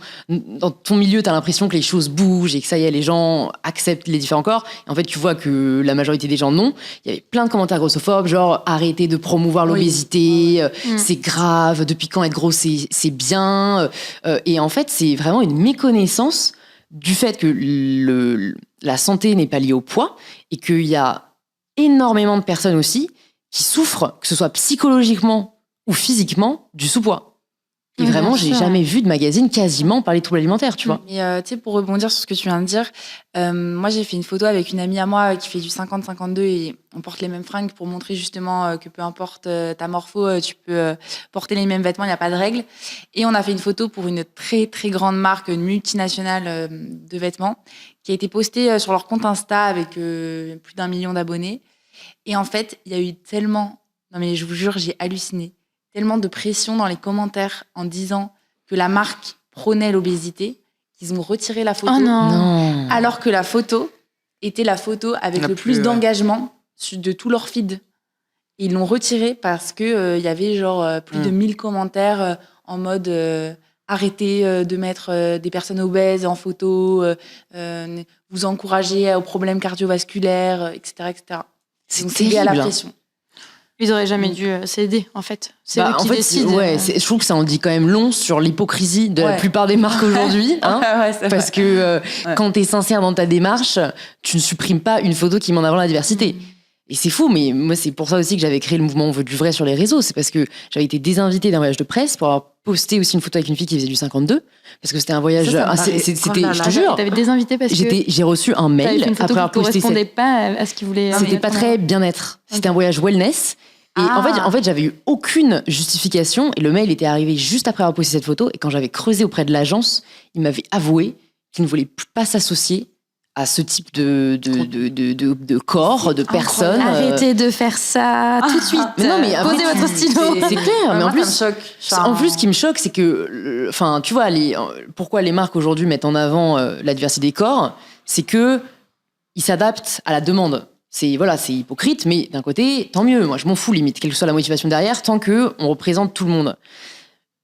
milieu, t'as l'impression que les choses bougent et que ça y est, les gens acceptent les différents corps. Et en fait, tu vois que la majorité des gens, non. Il y avait plein de commentaires grossophobes, genre arrêtez de promouvoir l'obésité, c'est grave, depuis quand être gros, c'est bien. Et en fait, c'est vraiment une méconnaissance du fait que la santé n'est pas liée au poids et qu'il y a énormément de personnes aussi qui souffrent, que ce soit psychologiquement ou physiquement, du sous-poids. Et vraiment, j'ai jamais vu de magazine quasiment parler de troubles alimentaires, tu vois. Mais tu sais, pour rebondir sur ce que tu viens de dire, moi, j'ai fait une photo avec une amie à moi qui fait du 50-52 et on porte les mêmes fringues pour montrer justement que peu importe ta morpho, tu peux porter les mêmes vêtements, il n'y a pas de règle. Et on a fait une photo pour une très, très grande marque, une multinationale de vêtements, qui a été postée sur leur compte Insta avec plus d'1 million d'abonnés. Et en fait, il y a eu tellement Non, mais je vous jure, j'ai halluciné. Tellement de pression dans les commentaires en disant que la marque prônait l'obésité qu'ils ont retiré la photo. Oh non. Non. Alors que la photo était la photo avec La le plus, plus ouais. d'engagement de tout leur feed. Et ils l'ont retiré parce que y avait plus de 1000 commentaires en mode arrêtez de mettre des personnes obèses en photo, vous encouragez aux problèmes cardiovasculaires, etc. etc. C'est Donc, lié à la terrible. pression. Ils auraient jamais dû céder, en fait. C'est eux Bah, en qui fait, décident. je trouve que ça en dit quand même long sur l'hypocrisie de la Ouais. plupart des marques aujourd'hui. Hein. Ouais, c'est Parce vrai. que Ouais. quand tu es sincère dans ta démarche, tu ne supprimes pas une photo qui met en avant la diversité. Et c'est fou, mais moi, c'est pour ça aussi que j'avais créé le mouvement On veut du vrai sur les réseaux. C'est parce que j'avais été désinvitée d'un voyage de presse pour avoir posté aussi une photo avec une fille qui faisait du 52. Parce que c'était un voyage. Ça me paraît- c'était, oh là je là, te jure, T'avais des invités parce que j'ai reçu un t'avais mail fait une photo après avoir qui posté correspondait cette. pas à ce qu'ils voulaient. C'était pas très bien-être. C'était un voyage wellness. Et Ah. en fait, j'avais eu aucune justification. Et le mail était arrivé juste après avoir posté cette photo. Et quand j'avais creusé auprès de l'agence, ils m'avaient avoué qu'ils ne voulaient pas s'associer à ce type de corps, de personnes. Arrêtez de faire ça tout de suite. Mais non, mais après, posez votre stylo. C'est clair, mais Moi, en plus, ça me choque. en plus, ce qui me choque, c'est que, enfin, tu vois, pourquoi les marques aujourd'hui mettent en avant la diversité des corps, c'est que ils s'adaptent à la demande. C'est hypocrite, mais d'un côté, tant mieux. Moi, je m'en fous limite, quelle que soit la motivation derrière, tant que on représente tout le monde.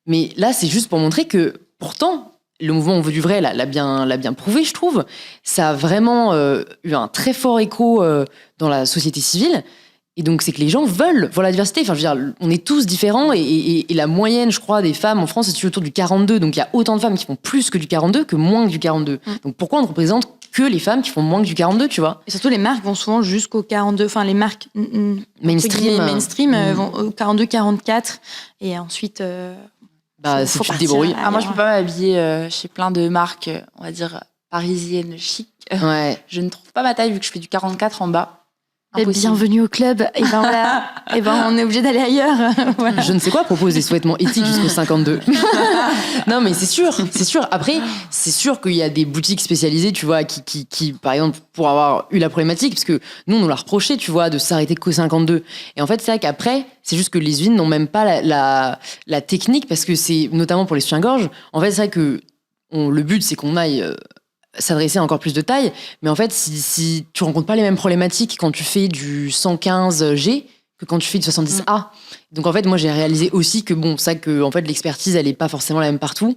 Mais là, c'est juste pour montrer que, pourtant, le mouvement On veut du vrai l'a bien prouvé, je trouve. Ça a vraiment eu un très fort écho dans la société civile. Et donc, c'est que les gens veulent voir la diversité. Enfin, je veux dire, on est tous différents et la moyenne, je crois, des femmes en France, c'est autour du 42. Donc, il y a autant de femmes qui font plus que du 42 que moins que du 42. Donc, pourquoi on ne représente que les femmes qui font moins que du 42, tu vois? Et surtout, les marques vont souvent jusqu'au 42. Enfin, les marques mainstream vont au 42, 44. Et ensuite. Bah, faut si tu te partir débrouilles. Ah, moi, je peux pas m'habiller chez plein de marques, on va dire, parisiennes, chic. Ouais. Je ne trouve pas ma taille vu que je fais du 44 en bas. Impossible. Bienvenue au club. Et ben voilà. Et ben on est obligé d'aller ailleurs. Voilà. Je ne sais quoi propose des sous-vêtements éthiques jusqu'au 52. Non, mais c'est sûr. Après, c'est sûr qu'il y a des boutiques spécialisées, tu vois, qui, par exemple, pour avoir eu la problématique, parce que nous, on nous l'a reproché, tu vois, de s'arrêter qu'au 52. Et en fait, c'est vrai qu'après, c'est juste que les usines n'ont même pas la technique, parce que c'est, notamment pour les soutiens-gorge, en fait, c'est vrai que le but, c'est qu'on aille s'adresser à encore plus de taille. Mais en fait, si tu rencontres pas les mêmes problématiques quand tu fais du 115G que quand tu fais du 70A. Donc en fait, moi, j'ai réalisé aussi que bon, ça que en fait l'expertise, elle est pas forcément la même partout.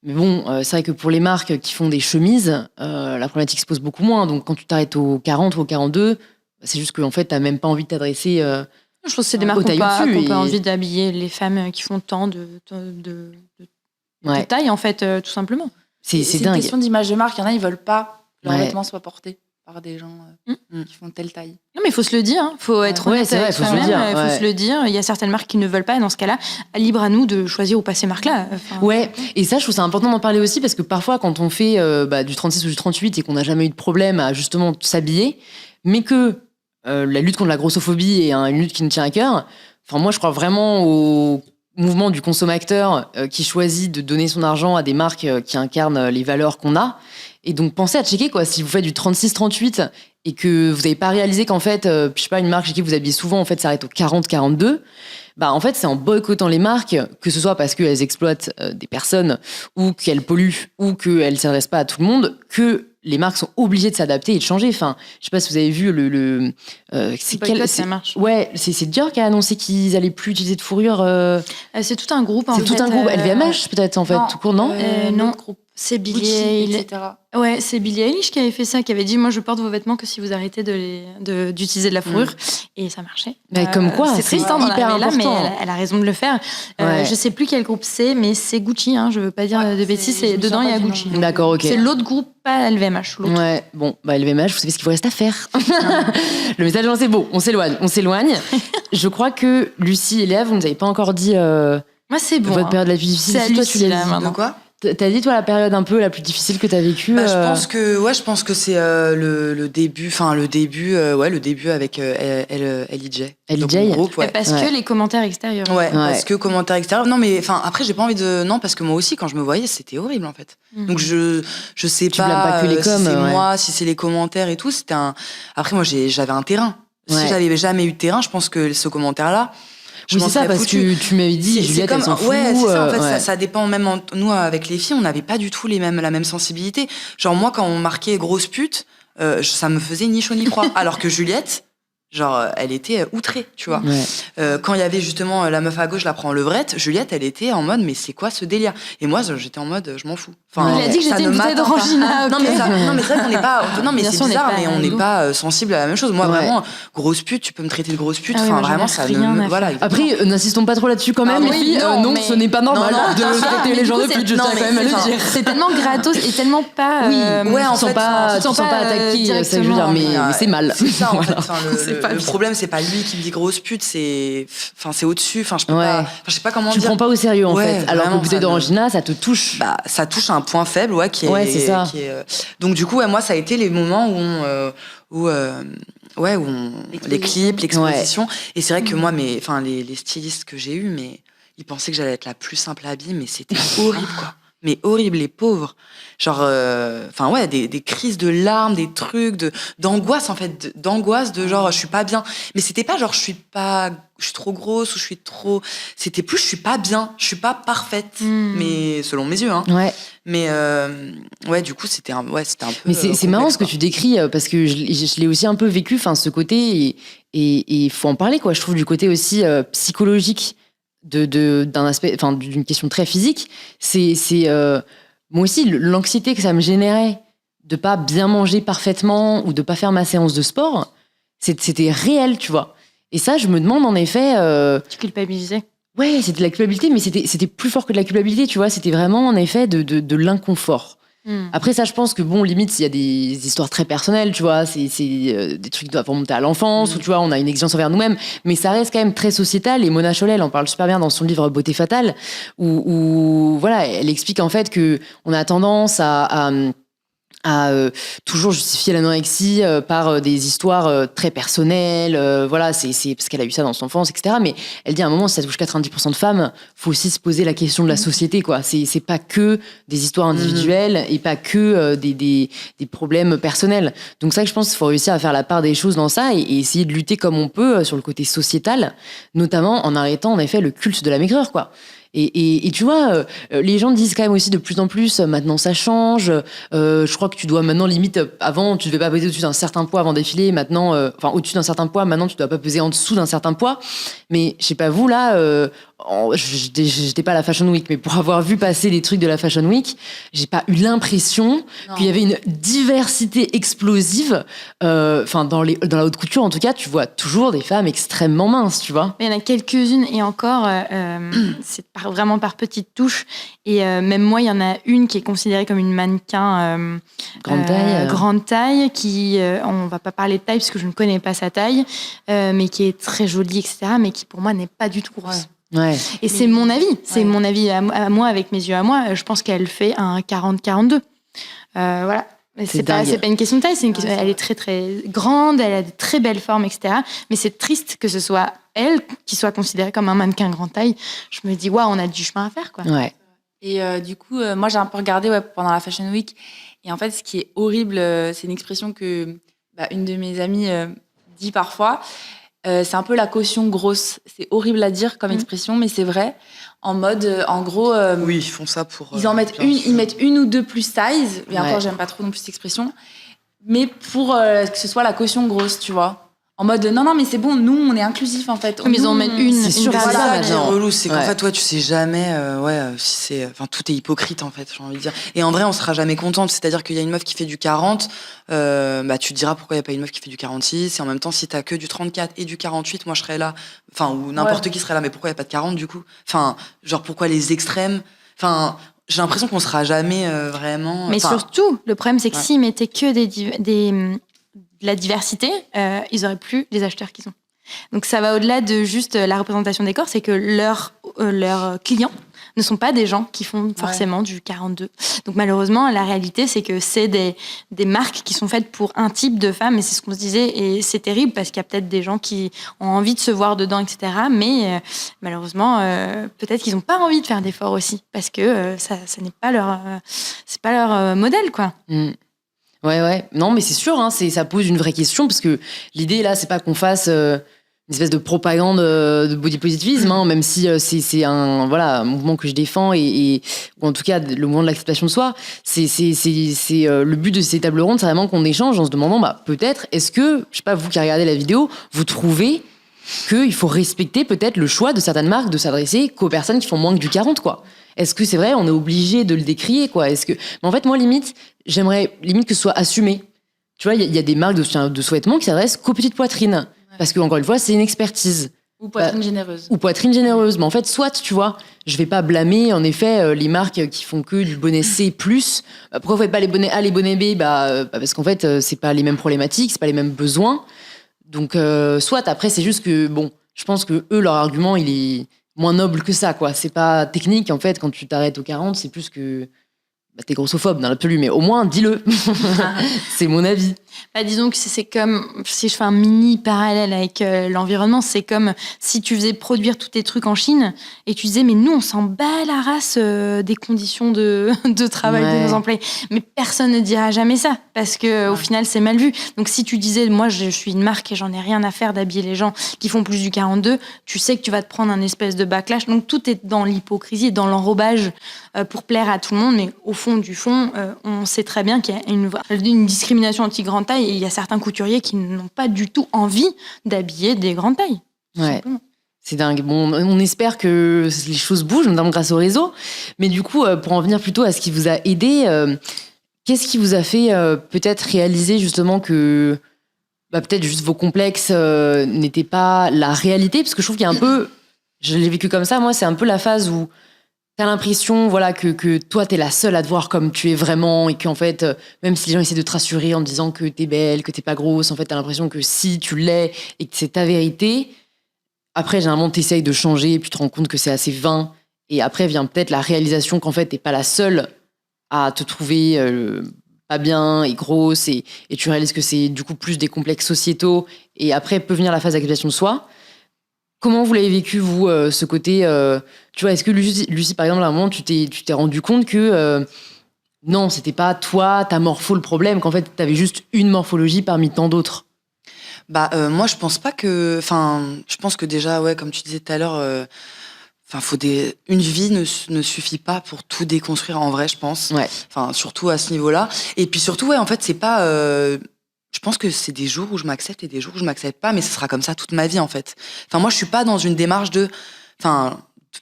Mais bon, c'est vrai que pour les marques qui font des chemises, la problématique se pose beaucoup moins. Donc quand tu t'arrêtes au 40 ou au 42, c'est juste qu'en fait, t'as même pas envie de t'adresser. Je pense que c'est des marques Au qui n'ont taille au-dessus pas et- envie d'habiller les femmes qui font tant de Ouais, taille, en fait, tout simplement. c'est une dingue. question d'image de marque. Il y en a, ils veulent pas que leurs Ouais. vêtements soient portés par des gens qui font telle taille. Non, mais il faut se le dire. Il faut être Ouais, honnête c'est vrai, avec faut se le soi-même. dire, Il faut ouais. se le dire. Il y a certaines marques qui ne veulent pas. Et dans ce cas-là, libre à nous de choisir ou pas ces marques-là. Enfin, Ouais, et ça, je trouve ça important d'en parler aussi parce que parfois, quand on fait du 36 ou du 38 et qu'on n'a jamais eu de problème à justement s'habiller, mais que la lutte contre la grossophobie est une lutte qui nous tient à cœur, enfin, moi, je crois vraiment au mouvement du consommateur qui choisit de donner son argent à des marques qui incarnent les valeurs qu'on a. Et donc, pensez à checker, quoi, si vous faites du 36-38 et que vous n'avez pas réalisé qu'en fait, je sais pas, une marque chez qui vous habillez souvent, en fait, s'arrête au 40-42, bah, en fait, c'est en boycottant les marques, que ce soit parce qu'elles exploitent des personnes ou qu'elles polluent ou qu'elles ne s'adressent pas à tout le monde, que les marques sont obligées de s'adapter et de changer. Enfin, je sais pas si vous avez vu c'est boycott, ça marche. Ouais, c'est Dior qui a annoncé qu'ils allaient plus utiliser de fourrure. c'est tout un groupe. En C'est tout fait, un groupe. LVMH peut-être en fait, tout court, non non. L'autre groupe, C'est Gucci, Billie etc. Ouais, c'est Billie Eilish qui avait fait ça, qui avait dit moi je porte vos vêtements que si vous arrêtez d'utiliser de la fourrure, et ça marchait. Mais comme quoi, c'est c'est triste d'en hyper arriver là, mais important. elle a raison de le faire. Ouais. Je sais plus quel groupe c'est, mais c'est Gucci. Je veux pas dire Ouais, de bêtises. je me Dedans souviens il y a pas du Gucci. nom. D'accord, ok. C'est l'autre groupe, pas LVMH. L'autre. Ouais, bon, bah LVMH, vous savez ce qu'il vous reste à faire. Le message c'est beau, on s'éloigne. Je crois que Lucie et Léa, vous nous avez pas encore dit Moi c'est bon. votre période la plus difficile. C'est Si, toi, Lucie, tu l'as là, dit. maintenant. De quoi? T'as dit toi la période un peu la plus difficile que t'as vécue. Bah, je pense que c'est le début avec LJ. LJ? Donc, mon groupe, ouais. Parce Ouais. que les commentaires extérieurs. Ouais, parce que commentaires extérieurs. Non, mais enfin, après, j'ai pas envie de. Non, parce que moi aussi, quand je me voyais, c'était horrible, en fait. Donc, je sais Tu blâmes pas pas, que les si coms, c'est ouais. moi, si c'est les commentaires et tout. C'était un. Après, moi, j'avais un terrain. Si j'avais jamais eu de terrain, je pense que ce commentaire-là, oui, c'est ça, parce que tu m'avais dit, Juliette, elle s'en fout. Ouais, c'est ça, en fait, ça dépend même, nous, avec les filles, on n'avait pas du tout la même sensibilité. Genre, moi, quand on marquait grosse pute, ça me faisait ni chaud ni froid. Alors que Juliette, genre, elle était outrée, tu vois. Quand il y avait justement la meuf à gauche, la prend en levrette, Juliette, elle était en mode, mais c'est quoi ce délire? Et moi, j'étais en mode, je m'en fous. Enfin, il a dit que j'étais une bouteille d'orangina. Non, mais c'est vrai qu'on n'est pas. Non, mais c'est bizarre, mais on n'est pas sensible à la même chose. Moi, vraiment, grosse pute, tu peux me traiter de grosse pute. Enfin, vraiment, ça ne. Voilà. Après, n'insistons pas trop là-dessus quand même, les filles. Non, ce n'est pas normal de traiter les gens de pute. Je tiens quand même à le dire. C'est tellement gratos et tellement pas. Ouais, en fait, tu te sens pas attaqué, ça je veux dire, mais c'est mal. C'est ça, en fait. Le problème, c'est pas lui qui me dit grosse pute, c'est au-dessus. Enfin, je sais pas comment dire. Tu prends pas au sérieux, en fait. Alors que bouteille d'orangina, ça te touche. Bah, ça touche un point faible, qui est. C'est ça. Donc, du coup, moi, ça a été les moments où les clips, l'exposition. Et c'est vrai que moi, les stylistes que j'ai eus, mais ils pensaient que j'allais être la plus simple à habiller, mais c'était horrible, quoi. Mais horrible, les pauvres. Genre, des crises de larmes, des trucs, d'angoisse, en fait, d'angoisse de genre, je suis pas bien. Mais c'était pas genre, je suis trop grosse ou je suis trop. C'était plus, je suis pas bien, je suis pas parfaite. Mais selon mes yeux, hein. Ouais. Mais, du coup, c'était un peu. Mais c'est marrant ce que tu décris, parce que je l'ai aussi un peu vécu, ce côté, et il faut en parler, quoi. Je trouve du côté aussi psychologique d'un aspect, d'une question très physique, c'est moi aussi l'anxiété que ça me générait de pas bien manger parfaitement ou de pas faire ma séance de sport, c'était réel, tu vois. Et ça, je me demande en effet. Tu culpabilisais. Ouais, c'était de la culpabilité, mais c'était plus fort que de la culpabilité, tu vois. C'était vraiment en effet de l'inconfort. Après ça, je pense que limite, il y a des histoires très personnelles, tu vois, c'est des trucs qui doivent remonter à l'enfance, où tu vois, on a une exigence envers nous-mêmes, mais ça reste quand même très sociétal. Et Mona Chollet, elle en parle super bien dans son livre Beauté fatale, où voilà, elle explique en fait que on a tendance à toujours justifier l'anorexie par des histoires très personnelles, voilà, c'est parce qu'elle a eu ça dans son enfance, etc. Mais elle dit à un moment, si ça touche 90% de femmes, faut aussi se poser la question de la société, quoi. C'est pas que des histoires individuelles et pas que des problèmes personnels. Donc ça, je pense qu'il faut réussir à faire la part des choses dans ça et essayer de lutter comme on peut sur le côté sociétal, notamment en arrêtant en effet le culte de la maigreur, quoi. Et tu vois, les gens disent quand même aussi de plus en plus, maintenant ça change, je crois que tu dois maintenant limite, avant tu devais pas peser au-dessus d'un certain poids avant défiler, maintenant, au-dessus d'un certain poids, maintenant tu dois pas peser en dessous d'un certain poids. Mais je sais pas vous là, j'étais pas à la Fashion Week, mais pour avoir vu passer les trucs de la Fashion Week, j'ai pas eu l'impression qu'il y avait une diversité explosive. Dans la haute couture, en tout cas, tu vois toujours des femmes extrêmement minces, tu vois. Il y en a quelques-unes et encore, c'est vraiment par petites touches. Et même moi, il y en a une qui est considérée comme une mannequin grande taille, qui, on va pas parler de taille parce que je ne connais pas sa taille, mais qui est très jolie, etc. Mais qui pour moi n'est pas du tout grosse. Ouais. Et c'est mon avis, mon avis à moi, avec mes yeux à moi. Je pense qu'elle fait un 40-42. Voilà. C'est pas une question de taille, elle est très très grande, elle a de très belles formes, etc. Mais c'est triste que ce soit elle qui soit considérée comme un mannequin grande taille. Je me dis, waouh, on a du chemin à faire, quoi. Ouais. Et du coup, moi j'ai un peu regardé pendant la Fashion Week. Et en fait, ce qui est horrible, c'est une expression que une de mes amies dit parfois. C'est un peu la caution grosse. C'est horrible à dire comme expression, mais c'est vrai. En mode, en gros... oui, ils font ça pour... ils mettent une ou deux plus size. Et encore, j'aime pas trop non plus cette expression. Mais pour que ce soit la caution grosse, tu vois. En mode, non, mais c'est bon, nous, on est inclusifs, en fait. Mais ils en mettent une. C'est sûr, c'est ça qui est relou. C'est qu'en Ouais. fait, toi, tu sais jamais, si c'est... Enfin, tout est hypocrite, en fait, j'ai envie de dire. Et en vrai, on sera jamais contente. C'est-à-dire qu'il y a une meuf qui fait du 40, tu te diras pourquoi il n'y a pas une meuf qui fait du 46. Et en même temps, si t'as que du 34 et du 48, moi, je serais là. Enfin, ou n'importe qui serait là. Mais pourquoi il n'y a pas de 40, du coup? Enfin, genre, pourquoi les extrêmes? Enfin... J'ai l'impression qu'on sera jamais vraiment... Mais surtout, le problème, c'est que s'ils mettaient que de la diversité, ils auraient plus les acheteurs qu'ils ont. Donc ça va au-delà de juste la représentation des corps, c'est que leurs clients ne sont pas des gens qui font forcément du 42. Donc malheureusement, la réalité, c'est que c'est des marques qui sont faites pour un type de femme, et c'est ce qu'on se disait, et c'est terrible parce qu'il y a peut-être des gens qui ont envie de se voir dedans, etc. Mais malheureusement, peut-être qu'ils n'ont pas envie de faire d'efforts aussi, parce que ça n'est pas leur, c'est pas leur modèle, quoi. Ouais. Non, mais c'est sûr, hein, ça pose une vraie question parce que l'idée là, c'est pas qu'on fasse une espèce de propagande de body positivisme, hein, même si c'est un mouvement que je défends ou en tout cas le mouvement de l'acceptation de soi. C'est le but de ces tables rondes, c'est vraiment qu'on échange en se demandant, peut-être, est-ce que, je sais pas, vous qui regardez la vidéo, vous trouvez qu'il faut respecter peut-être le choix de certaines marques de s'adresser qu'aux personnes qui font moins que du 40, quoi. Est-ce que c'est vrai, on est obligé de le décrier, quoi. Mais en fait, moi, j'aimerais que ce soit assumé. Tu vois, il y a des marques de sous-vêtements qui s'adressent qu'aux petites poitrines. Ouais. Parce que, encore une fois, c'est une expertise. Ou poitrine généreuse. Ou poitrine généreuse. Mais en fait, soit, tu vois, je vais pas blâmer, en effet, les marques qui font que du bonnet C+. Pourquoi vous faites pas les bonnets A, les bonnets B? Parce qu'en fait, c'est pas les mêmes problématiques, c'est pas les mêmes besoins. Donc, soit, après, c'est juste que, je pense que eux, leur argument, il est moins noble que ça, quoi. C'est pas technique, en fait, quand tu t'arrêtes aux 40, c'est plus que t'es grossophobe dans l'absolu, mais au moins, dis-le. C'est mon avis. Disons que c'est comme, si je fais un mini parallèle avec l'environnement, c'est comme si tu faisais produire tous tes trucs en Chine et tu disais, mais nous, on s'en bat la race des conditions de travail de nos employés. Mais personne ne dira jamais ça, parce que au final, c'est mal vu. Donc, si tu disais, moi, je suis une marque et j'en ai rien à faire d'habiller les gens qui font plus du 42, tu sais que tu vas te prendre un espèce de backlash. Donc, tout est dans l'hypocrisie et dans l'enrobage pour plaire à tout le monde. Mais au fond du fond, on sait très bien qu'il y a une discrimination anti-grande taille et il y a certains couturiers qui n'ont pas du tout envie d'habiller des grandes tailles. Ouais. C'est dingue. Bon, on espère que les choses bougent, notamment grâce au réseau. Mais du coup, pour en venir plutôt à ce qui vous a aidé, qu'est-ce qui vous a fait peut-être réaliser justement que peut-être juste vos complexes n'étaient pas la réalité? Parce que je trouve qu'il y a un peu, je l'ai vécu comme ça, moi, c'est un peu la phase où t'as l'impression que toi, t'es la seule à te voir comme tu es vraiment et qu'en fait, même si les gens essaient de te rassurer en te disant que t'es belle, que t'es pas grosse, en fait, t'as l'impression que si tu l'es et que c'est ta vérité, après, généralement, t'essayes de changer et puis tu te rends compte que c'est assez vain. Et après vient peut-être la réalisation qu'en fait, t'es pas la seule à te trouver pas bien et grosse et tu réalises que c'est du coup plus des complexes sociétaux et après peut venir la phase d'acceptation de soi. Comment vous l'avez vécu, vous, ce côté tu vois, est-ce que Lucie, par exemple, à un moment, tu t'es rendu compte que non, c'était pas toi, ta morpho, le problème, qu'en fait, t'avais juste une morphologie parmi tant d'autres? Moi, je pense pas que... Enfin, je pense que déjà, ouais, comme tu disais tout à l'heure, une vie ne suffit pas pour tout déconstruire en vrai, je pense. Ouais. Enfin, surtout à ce niveau-là. Et puis surtout, ouais, en fait, c'est pas... je pense que c'est des jours où je m'accepte et des jours où je m'accepte pas, mais ce sera comme ça toute ma vie, en fait. Enfin, moi, je suis pas dans une démarche de... Enfin,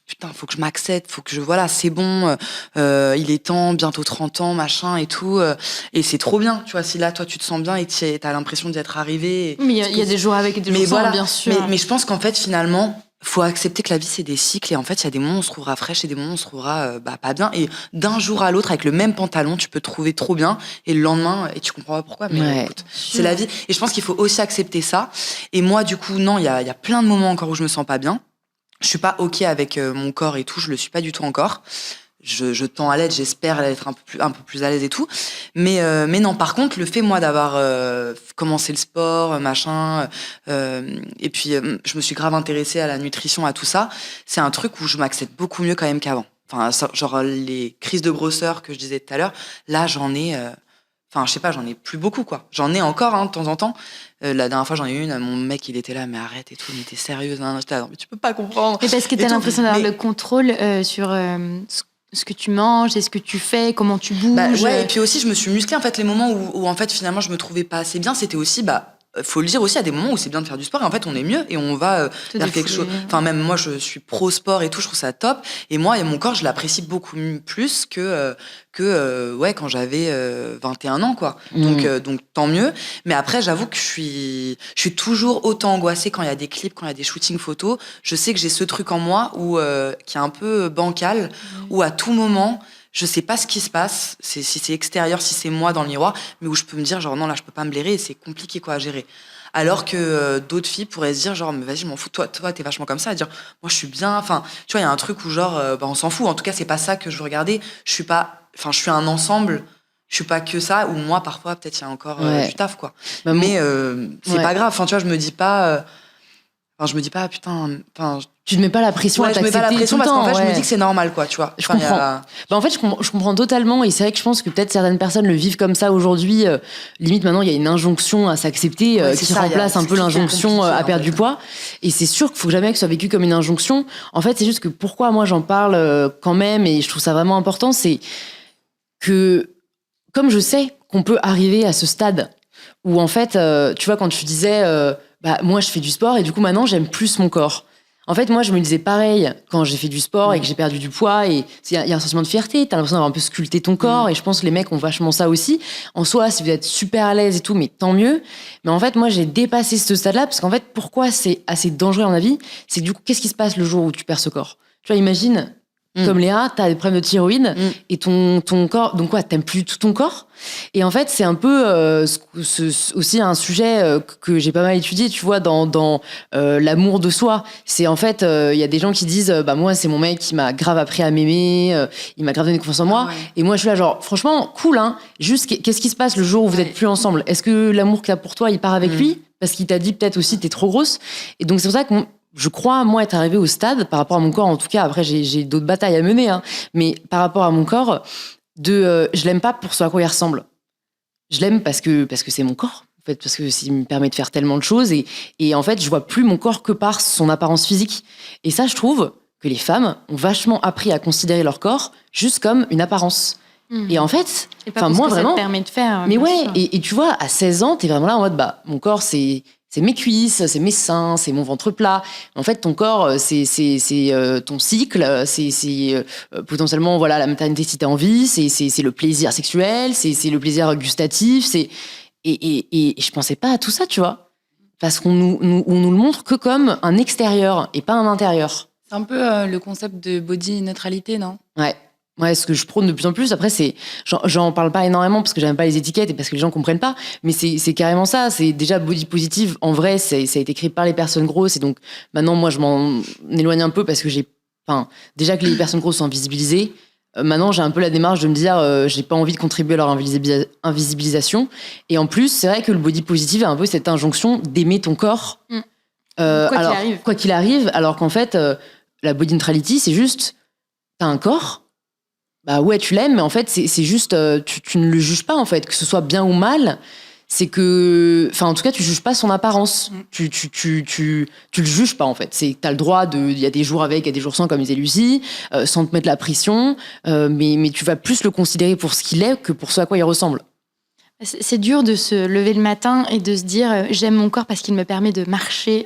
putain, faut que je m'accepte, faut que je... Voilà, c'est bon, il est temps, bientôt 30 ans, machin et tout. Et c'est trop bien, tu vois, si là, toi, tu te sens bien et t'as l'impression d'y être arrivé. Mais il y a des jours avec et des jours sans, bien sûr. Mais je pense qu'en fait, finalement... Faut accepter que la vie, c'est des cycles. Et en fait, il y a des moments où on se trouvera fraîche et des moments où on se trouvera pas bien. Et d'un jour à l'autre, avec le même pantalon, tu peux te trouver trop bien. Et le lendemain, et tu comprends pas pourquoi. Mais écoute, c'est la vie. Et je pense qu'il faut aussi accepter ça. Et moi, du coup, non, il y a plein de moments encore où je me sens pas bien. Je suis pas OK avec mon corps et tout. Je le suis pas du tout encore. Je tends à l'aide, j'espère être un peu plus à l'aise et tout. Mais non, par contre, le fait, moi, d'avoir commencé le sport, machin, et puis je me suis grave intéressée à la nutrition, à tout ça, c'est un truc où je m'accepte beaucoup mieux quand même qu'avant. Enfin, genre les crises de grosseur que je disais tout à l'heure, là, j'en ai... Enfin, je sais pas, j'en ai plus beaucoup, quoi. J'en ai encore, de temps en temps. La dernière fois, j'en ai eu une, mon mec, il était là, mais arrête et tout, mais t'es sérieuse, j'étais là, mais tu peux pas comprendre. Mais parce que t'as l'impression d'avoir le contrôle sur... ce que tu manges, et ce que tu fais, comment tu bouges. Ouais, et puis aussi, je me suis musclée, en fait, les moments où en fait, finalement, je me trouvais pas assez bien, c'était aussi, faut le dire aussi, à des moments où c'est bien de faire du sport, et en fait, on est mieux, et on va vers quelque chose. Enfin, même moi, je suis pro sport et tout, je trouve ça top. Et moi, et mon corps, je l'apprécie beaucoup plus que quand j'avais 21 ans, quoi. Donc, tant mieux. Mais après, j'avoue que je suis toujours autant angoissée quand il y a des clips, quand il y a des shootings photos. Je sais que j'ai ce truc en moi qui est un peu bancal, où à tout moment, je sais pas ce qui se passe, si c'est extérieur, si c'est moi dans le miroir, mais où je peux me dire genre non, là je peux pas me blairer et c'est compliqué, quoi, à gérer. Alors que d'autres filles pourraient se dire genre mais vas-y, je m'en fous, toi t'es vachement comme ça, à dire moi je suis bien, enfin tu vois, il y a un truc où genre on s'en fout, en tout cas c'est pas ça que je veux regarder, je suis un ensemble, je suis pas que ça, ou moi parfois peut-être il y a encore du taf, quoi. Mais c'est pas grave, enfin tu vois, je me dis pas je me dis pas, putain... Tu te mets pas la pression à je mets t'accepter pas la pression tout le parce qu'en temps, fait, je me ouais. dis que c'est normal, quoi, tu vois. Je comprends. Bah, en fait, je comprends totalement. Et c'est vrai que je pense que peut-être certaines personnes le vivent comme ça aujourd'hui. Limite, maintenant, il y a une injonction à s'accepter qui remplace un peu l'injonction à perdre du poids. Et c'est sûr qu'il faut jamais que ce soit vécu comme une injonction. En fait, c'est juste que pourquoi moi j'en parle quand même, et je trouve ça vraiment important, c'est que comme je sais qu'on peut arriver à ce stade où en fait, tu vois, quand tu disais, moi je fais du sport et du coup maintenant j'aime plus mon corps. En fait, moi, je me disais pareil quand j'ai fait du sport et que j'ai perdu du poids. Et il y a un sentiment de fierté. T'as l'impression d'avoir un peu sculpté ton corps. Et je pense que les mecs ont vachement ça aussi. En soi, si vous êtes super à l'aise et tout, mais tant mieux. Mais en fait, moi, j'ai dépassé ce stade-là parce qu'en fait, pourquoi c'est assez dangereux dans la vie, c'est que du coup, qu'est-ce qui se passe le jour où tu perds ce corps? Tu vois, imagine, comme Léa, t'as des problèmes de thyroïde et ton corps, donc quoi, t'aimes plus tout ton corps. Et en fait, c'est un peu aussi un sujet que j'ai pas mal étudié, tu vois, dans l'amour de soi. C'est en fait, il y a des gens qui disent, moi, c'est mon mec qui m'a grave appris à m'aimer, il m'a grave donné confiance en moi. Ouais. Et moi, je suis là, genre, franchement, cool, hein. Juste, qu'est-ce qui se passe le jour où vous êtes plus ensemble? Est-ce que l'amour que t'as pour toi, il part avec lui? Parce qu'il t'a dit peut-être aussi, t'es trop grosse. Et donc, c'est pour ça que je crois, moi, être arrivée au stade, par rapport à mon corps, en tout cas, après, j'ai d'autres batailles à mener, hein, mais par rapport à mon corps, je l'aime pas pour ce à quoi il ressemble. Je l'aime parce que c'est mon corps, en fait, parce que il me permet de faire tellement de choses, et en fait, je vois plus mon corps que par son apparence physique. Et ça, je trouve que les femmes ont vachement appris à considérer leur corps juste comme une apparence. Et en fait, moi, ça vraiment... te permet de faire. Mais ouais, sûr. et tu vois, à 16 ans, t'es vraiment là en mode, mon corps, c'est mes cuisses, c'est mes seins, c'est mon ventre plat. En fait, ton corps, c'est ton cycle, c'est potentiellement voilà la maternité si t'as envie, c'est le plaisir sexuel, c'est le plaisir gustatif, et je pensais pas à tout ça, tu vois, parce qu'on on nous le montre que comme un extérieur et pas un intérieur. C'est un peu le concept de body neutralité, non? Ouais, ce que je prône de plus en plus. Après, j'en parle pas énormément parce que j'aime pas les étiquettes et parce que les gens comprennent pas. Mais c'est carrément ça. C'est déjà body positive. En vrai, ça a été créé par les personnes grosses. Et donc, maintenant, moi, je m'en éloigne un peu parce que déjà que les personnes grosses sont invisibilisées. Maintenant, j'ai un peu la démarche de me dire, j'ai pas envie de contribuer à leur invisibilisation. Et en plus, c'est vrai que le body positive a un peu cette injonction d'aimer ton corps. Quoi qu'il arrive. Alors qu'en fait, la body neutrality, c'est juste, t'as un corps. Bah ouais, tu l'aimes, mais en fait, c'est juste, tu ne le juges pas, en fait, que ce soit bien ou mal. C'est que, enfin, en tout cas, tu juges pas son apparence. Tu le juges pas, en fait. T'as le droit il y a des jours avec, il y a des jours sans, comme disait Lucie, sans te mettre la pression, mais tu vas plus le considérer pour ce qu'il est que pour ce à quoi il ressemble. C'est dur de se lever le matin et de se dire j'aime mon corps parce qu'il me permet de marcher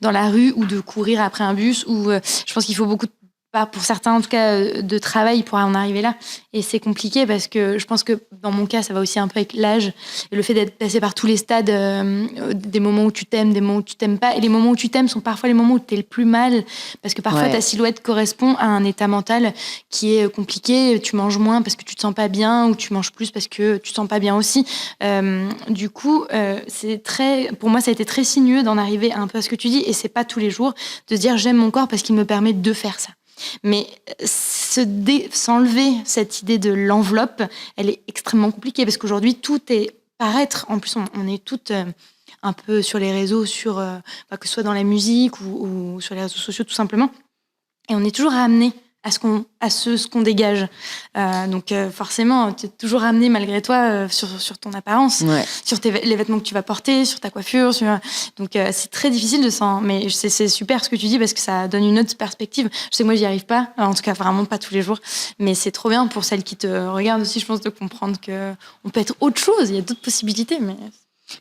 dans la rue ou de courir après un bus, ou je pense qu'il faut beaucoup pour certains en tout cas de travail pour en arriver là, et c'est compliqué parce que je pense que dans mon cas ça va aussi un peu avec l'âge et le fait d'être passé par tous les stades, des moments où tu t'aimes, des moments où tu t'aimes pas, et les moments où tu t'aimes sont parfois les moments où t'es le plus mal parce que parfois ta silhouette correspond à un état mental qui est compliqué. Tu manges moins parce que tu te sens pas bien, ou tu manges plus parce que tu te sens pas bien aussi. Du coup pour moi ça a été très sinueux d'en arriver un peu à ce que tu dis, et c'est pas tous les jours de se dire j'aime mon corps parce qu'il me permet de faire ça. Mais s'enlever cette idée de l'enveloppe, elle est extrêmement compliquée parce qu'aujourd'hui, tout est paraître. En plus, on est toutes un peu sur les réseaux, que ce soit dans la musique ou sur les réseaux sociaux, tout simplement. Et on est toujours ramené à ce qu'on dégage. Donc forcément, tu es toujours ramené malgré toi sur ton apparence, sur les vêtements que tu vas porter, sur ta coiffure. Donc c'est très difficile de s'en... Mais c'est super ce que tu dis parce que ça donne une autre perspective. Je sais que moi, j'y arrive pas. En tout cas, vraiment pas tous les jours. Mais c'est trop bien pour celles qui te regardent aussi, je pense, de comprendre qu'on peut être autre chose. Il y a d'autres possibilités, mais...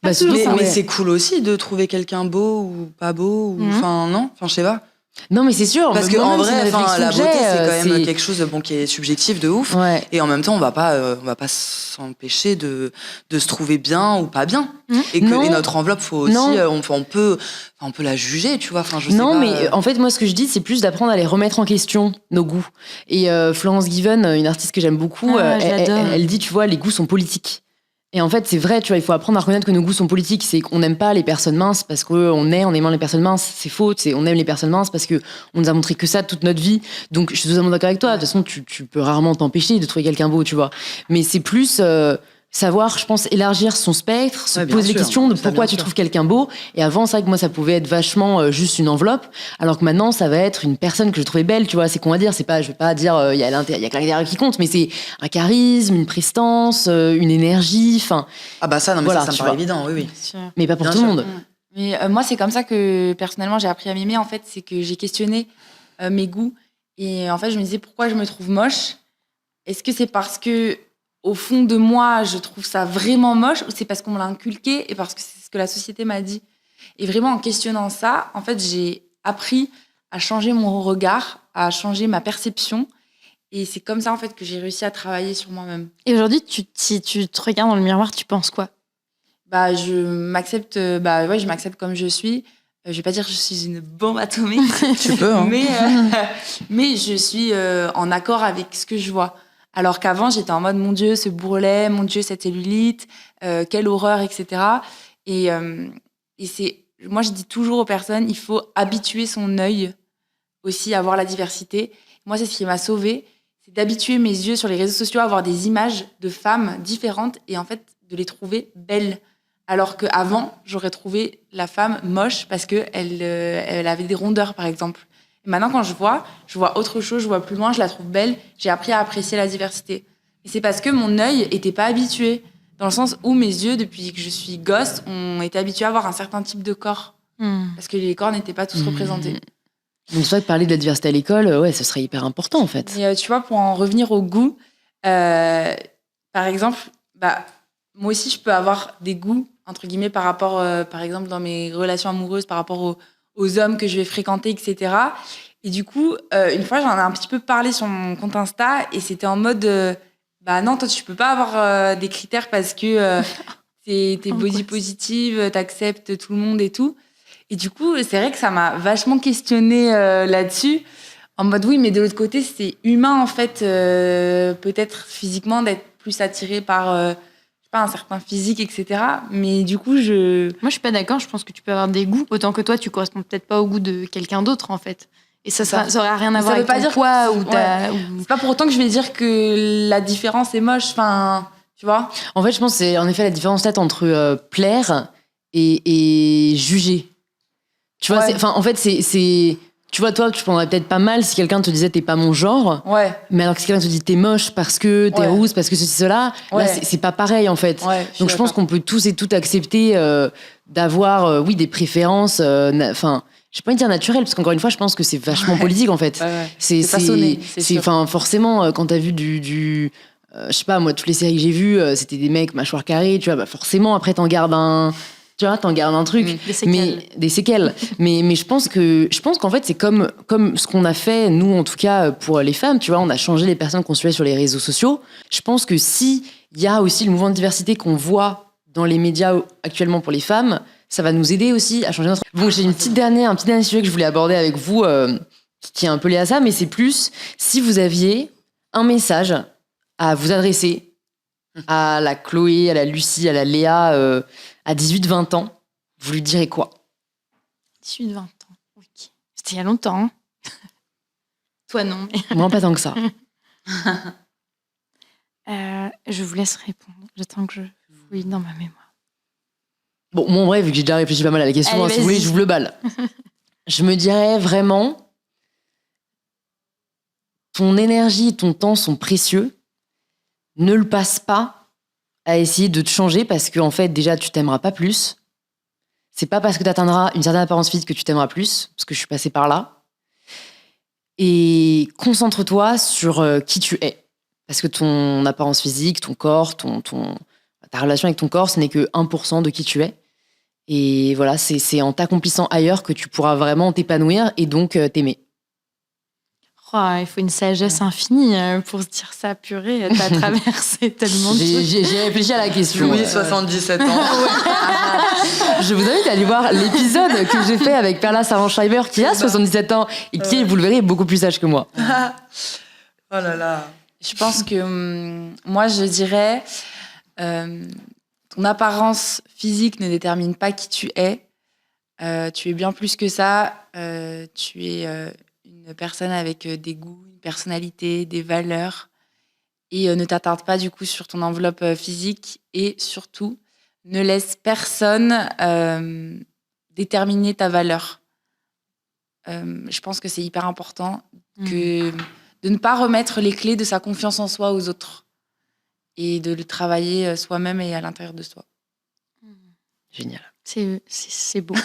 mais c'est cool aussi de trouver quelqu'un beau ou pas beau. Non, je sais pas. Non, mais c'est sûr. Parce qu'en vrai, la beauté, c'est quand même quelque chose qui est subjectif de ouf. Ouais. Et en même temps, on va pas s'empêcher de se trouver bien ou pas bien. Et notre enveloppe, faut aussi, on peut la juger, tu vois. Je sais pas, mais en fait, moi, ce que je dis, c'est plus d'apprendre à les remettre en question, nos goûts. Et Florence Given, une artiste que j'aime beaucoup, elle dit, tu vois, les goûts sont politiques. Et en fait, c'est vrai, tu vois, il faut apprendre à reconnaître que nos goûts sont politiques. C'est qu'on n'aime pas les personnes minces parce qu'on naît en aimant les personnes minces. C'est faux. On aime les personnes minces parce qu'on nous a montré que ça toute notre vie. Donc, je suis totalement d'accord avec toi. De toute façon, tu peux rarement t'empêcher de trouver quelqu'un beau, tu vois. Mais c'est plus... savoir, je pense, élargir son spectre, se Ouais, bien poser des sûr. questions de Ça, pourquoi bien tu sûr. trouves quelqu'un beau. Et avant, c'est vrai que moi, ça pouvait être vachement juste une enveloppe, alors que maintenant, ça va être une personne que je trouvais belle, tu vois. C'est qu'on va dire, c'est pas, je vais pas dire, il y a il y a que l'intérieur qui compte, mais c'est un charisme, une prestance, une énergie, enfin, Ah bah ça, non mais Voilà, ça me tu paraît vois. évident, oui, oui. mais pas pour Bien tout le sûr. monde. Mais moi, c'est comme ça que personnellement j'ai appris à m'aimer. En fait, c'est que j'ai questionné mes goûts et en fait, je me disais pourquoi je me trouve moche. Est-ce que c'est parce que au fond de moi, je trouve ça vraiment moche ou c'est parce qu'on me l'a inculqué et parce que c'est ce que la société m'a dit. Et vraiment en questionnant ça, en fait, j'ai appris à changer mon regard, à changer ma perception. Et c'est comme ça en fait que j'ai réussi à travailler sur moi-même. Et aujourd'hui, si tu te regardes dans le miroir, tu penses quoi? Bah, je m'accepte, bah ouais, je m'accepte comme je suis. Je vais pas dire que je suis une bombe atomique, Tu peux, hein. mais je suis en accord avec ce que je vois. Alors qu'avant, j'étais en mode mon Dieu, ce bourrelet, mon Dieu, cette cellulite, quelle horreur, etc. Et c'est, moi, je dis toujours aux personnes, il faut habituer son œil aussi à voir la diversité. Moi, c'est ce qui m'a sauvée, c'est d'habituer mes yeux sur les réseaux sociaux à voir des images de femmes différentes et en fait de les trouver belles. Alors qu'avant, j'aurais trouvé la femme moche parce qu'elle elle avait des rondeurs, par exemple. Et maintenant, quand je vois autre chose, je vois plus loin, je la trouve belle. J'ai appris à apprécier la diversité. Et c'est parce que mon œil était pas habitué. Dans le sens où mes yeux, depuis que je suis gosse, ont été habitués à voir un certain type de corps. Parce que les corps n'étaient pas tous représentés. Donc, c'est vrai que parler de la diversité à l'école, ouais, ce serait hyper important, en fait. Et tu vois, pour en revenir au goût, par exemple, bah, moi aussi, je peux avoir des goûts, entre guillemets, par rapport, par exemple, dans mes relations amoureuses, par rapport aux hommes que je vais fréquenter, etc. Et du coup, une fois, j'en ai un petit peu parlé sur mon compte Insta et c'était en mode, bah non, toi, tu peux pas avoir des critères parce que t'es body positive, t'acceptes tout le monde et tout. Et du coup, c'est vrai que ça m'a vachement questionnée là-dessus. En mode, oui, mais de l'autre côté, c'est humain, en fait, peut-être physiquement, d'être plus attiré par, je sais pas, un certain physique, etc. Mais du coup, Moi, je suis pas d'accord. Je pense que tu peux avoir des goûts. Autant que toi, tu corresponds peut-être pas au goût de quelqu'un d'autre, en fait. Et ça aurait rien à Mais voir ça veut avec pas ton dire poids que- ou C'est pas pour autant que je vais dire que la différence est moche. Enfin, tu vois. En fait, je pense que c'est en effet la différence peut-être entre plaire et juger. Tu vois, Ouais. en fait, tu vois, toi, tu prendrais peut-être pas mal si quelqu'un te disait t'es pas mon genre, Ouais. mais alors que si quelqu'un te dit t'es moche parce que t'es Ouais. rousse, parce que ceci, cela, Ouais. là, c'est pas pareil, en fait. Ouais. Donc, je pense qu'on peut tous et toutes accepter d'avoir, oui, des préférences, enfin, j'ai pas envie de dire naturelles, parce qu'encore une fois, je pense que c'est vachement politique, en fait. C'est façonné, c'est sûr. Enfin, forcément, quand t'as vu je sais pas, moi, toutes les séries que j'ai vues, c'était des mecs mâchoire carrée, tu vois, bah forcément, après, t'en gardes un. Tu vois, t'en gardes un truc. Des séquelles. Mais, des séquelles. mais je pense qu'en fait, c'est comme ce qu'on a fait, nous, en tout cas, pour les femmes, tu vois, on a changé les personnes qu'on suivait sur les réseaux sociaux. Je pense que si il y a aussi le mouvement de diversité qu'on voit dans les médias actuellement pour les femmes, ça va nous aider aussi à changer notre. Bon, j'ai un petit dernier sujet que je voulais aborder avec vous, qui est un peu lié à ça, mais c'est plus si vous aviez un message à vous adresser à la Chloé, à la Lucie, à la Léa, à 18-20 ans, vous lui direz quoi? 18-20 ans. Oui. C'était il y a longtemps. Hein. Toi, non. Mais... Moi, pas tant que ça. je vous laisse répondre. J'attends que je fouille dans ma mémoire. Bon, moi, en vrai, vu que j'ai déjà réfléchi pas mal à la question, Allez, si vous voulez, vas-y. j'ouvre le bal. Je me dirais vraiment, ton énergie et ton temps sont précieux. Ne le passe pas à essayer de te changer parce qu'en fait, déjà, tu t'aimeras pas plus. C'est pas parce que tu atteindras une certaine apparence physique que tu t'aimeras plus, parce que je suis passée par là. Et concentre-toi sur qui tu es. Parce que ton apparence physique, ton corps, ta relation avec ton corps, ce n'est que 1% de qui tu es. Et voilà, c'est en t'accomplissant ailleurs que tu pourras vraiment t'épanouir et donc t'aimer. Oh, il faut une sagesse infinie pour se dire ça, purée. T'as traversé tellement de trucs. J'ai réfléchi à la question. Louis, 77 ans. Je vous invite à aller voir l'épisode que j'ai fait avec Perla Saran-Schreiber, qui a 77 ans et qui est, vous le verrez, beaucoup plus âgé que moi. Oh là là. Je pense que moi, je dirais, ton apparence physique ne détermine pas qui tu es. Tu es bien plus que ça. Tu es une personne avec des goûts, une personnalité, des valeurs. Et ne t'attarde pas du coup sur ton enveloppe physique. Et surtout, ne laisse personne déterminer ta valeur. Je pense que c'est hyper important de ne pas remettre les clés de sa confiance en soi aux autres. Et de le travailler soi-même et à l'intérieur de soi. Génial. C'est beau.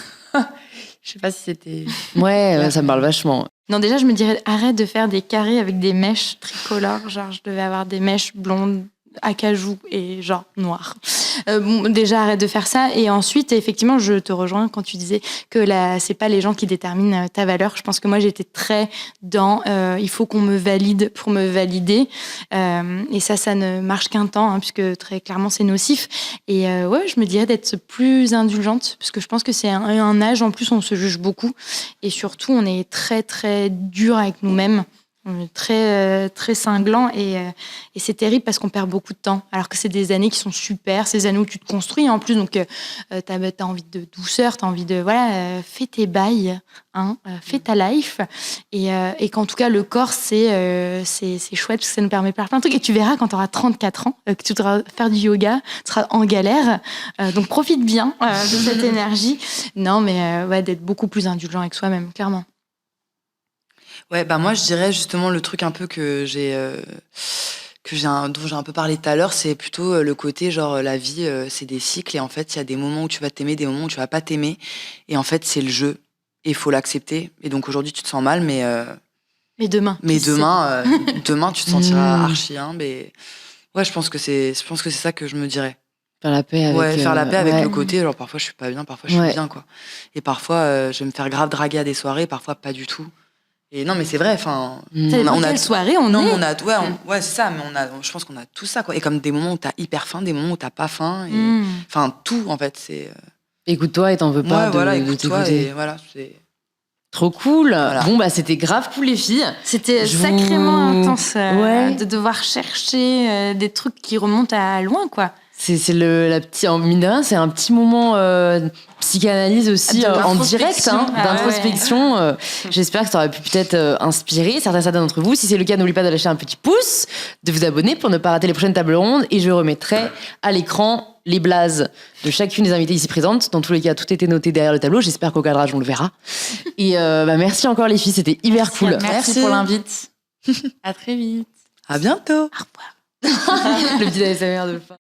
Je sais pas si c'était... Ouais, ça me parle vachement. Non, déjà, je me dirais, arrête de faire des carrés avec des mèches tricolores. Genre, je devais avoir des mèches blondes, acajou et genre noires. Déjà, arrête de faire ça. Et ensuite, effectivement, je te rejoins quand tu disais que c'est pas les gens qui déterminent ta valeur. Je pense que moi, j'étais très dans il faut qu'on me valide pour me valider. Et ça ne marche qu'un temps, hein, puisque très clairement, c'est nocif. Et ouais, je me dirais d'être plus indulgente, parce que je pense que c'est un âge, en plus, on se juge beaucoup. Et surtout, on est très, très dur avec nous-mêmes. Très, très cinglant et c'est terrible parce qu'on perd beaucoup de temps alors que c'est des années qui sont super, ces années où tu te construis en plus, donc t'as envie de douceur, t'as envie de fais tes bails, hein, fais ta life et qu'en tout cas le corps c'est chouette parce que ça nous permet de faire plein de trucs et tu verras quand tu auras 34 ans que tu devras faire du yoga, tu seras en galère, donc profite bien de cette énergie. Non mais ouais, d'être beaucoup plus indulgent avec soi-même, clairement. Ouais, bah moi je dirais justement le truc un peu dont j'ai un peu parlé tout à l'heure, c'est plutôt le côté genre la vie c'est des cycles et en fait il y a des moments où tu vas t'aimer, des moments où tu vas pas t'aimer et en fait c'est le jeu et il faut l'accepter et donc aujourd'hui tu te sens mal mais demain demain tu te sentiras archi humble et ouais je pense que c'est ça que je me dirais. Faire la paix avec, faire la paix avec ouais. le côté genre parfois je suis pas bien, parfois je suis bien quoi. Et parfois je vais me faire grave draguer à des soirées, parfois pas du tout. Et non, mais c'est vrai, enfin. On a quelle soirée on est. Ouais, c'est ça, mais je pense qu'on a tout ça, quoi. Et comme des moments où t'as hyper faim, des moments où t'as pas faim. Enfin, tout, en fait, c'est. Écoute-toi et t'en veux pas de écoute-toi t'écouter. et voilà, c'est. Trop cool. Voilà. Bon, bah, c'était grave cool, les filles. C'était sacrément intense de devoir chercher des trucs qui remontent à loin, quoi. C'est mine de rien, c'est un petit moment psychanalyse aussi en direct, d'introspection. J'espère que ça aurait pu peut-être inspirer certains d'entre vous. Si c'est le cas, n'oubliez pas de lâcher un petit pouce, de vous abonner pour ne pas rater les prochaines tables rondes. Et je remettrai à l'écran les blazes de chacune des invitées ici présentes. Dans tous les cas, tout était noté derrière le tableau. J'espère qu'au cadrage, on le verra. Et merci encore les filles, c'était hyper cool. Merci pour l'invite. À très vite. À bientôt. Au revoir. Le petit ASMR de fin.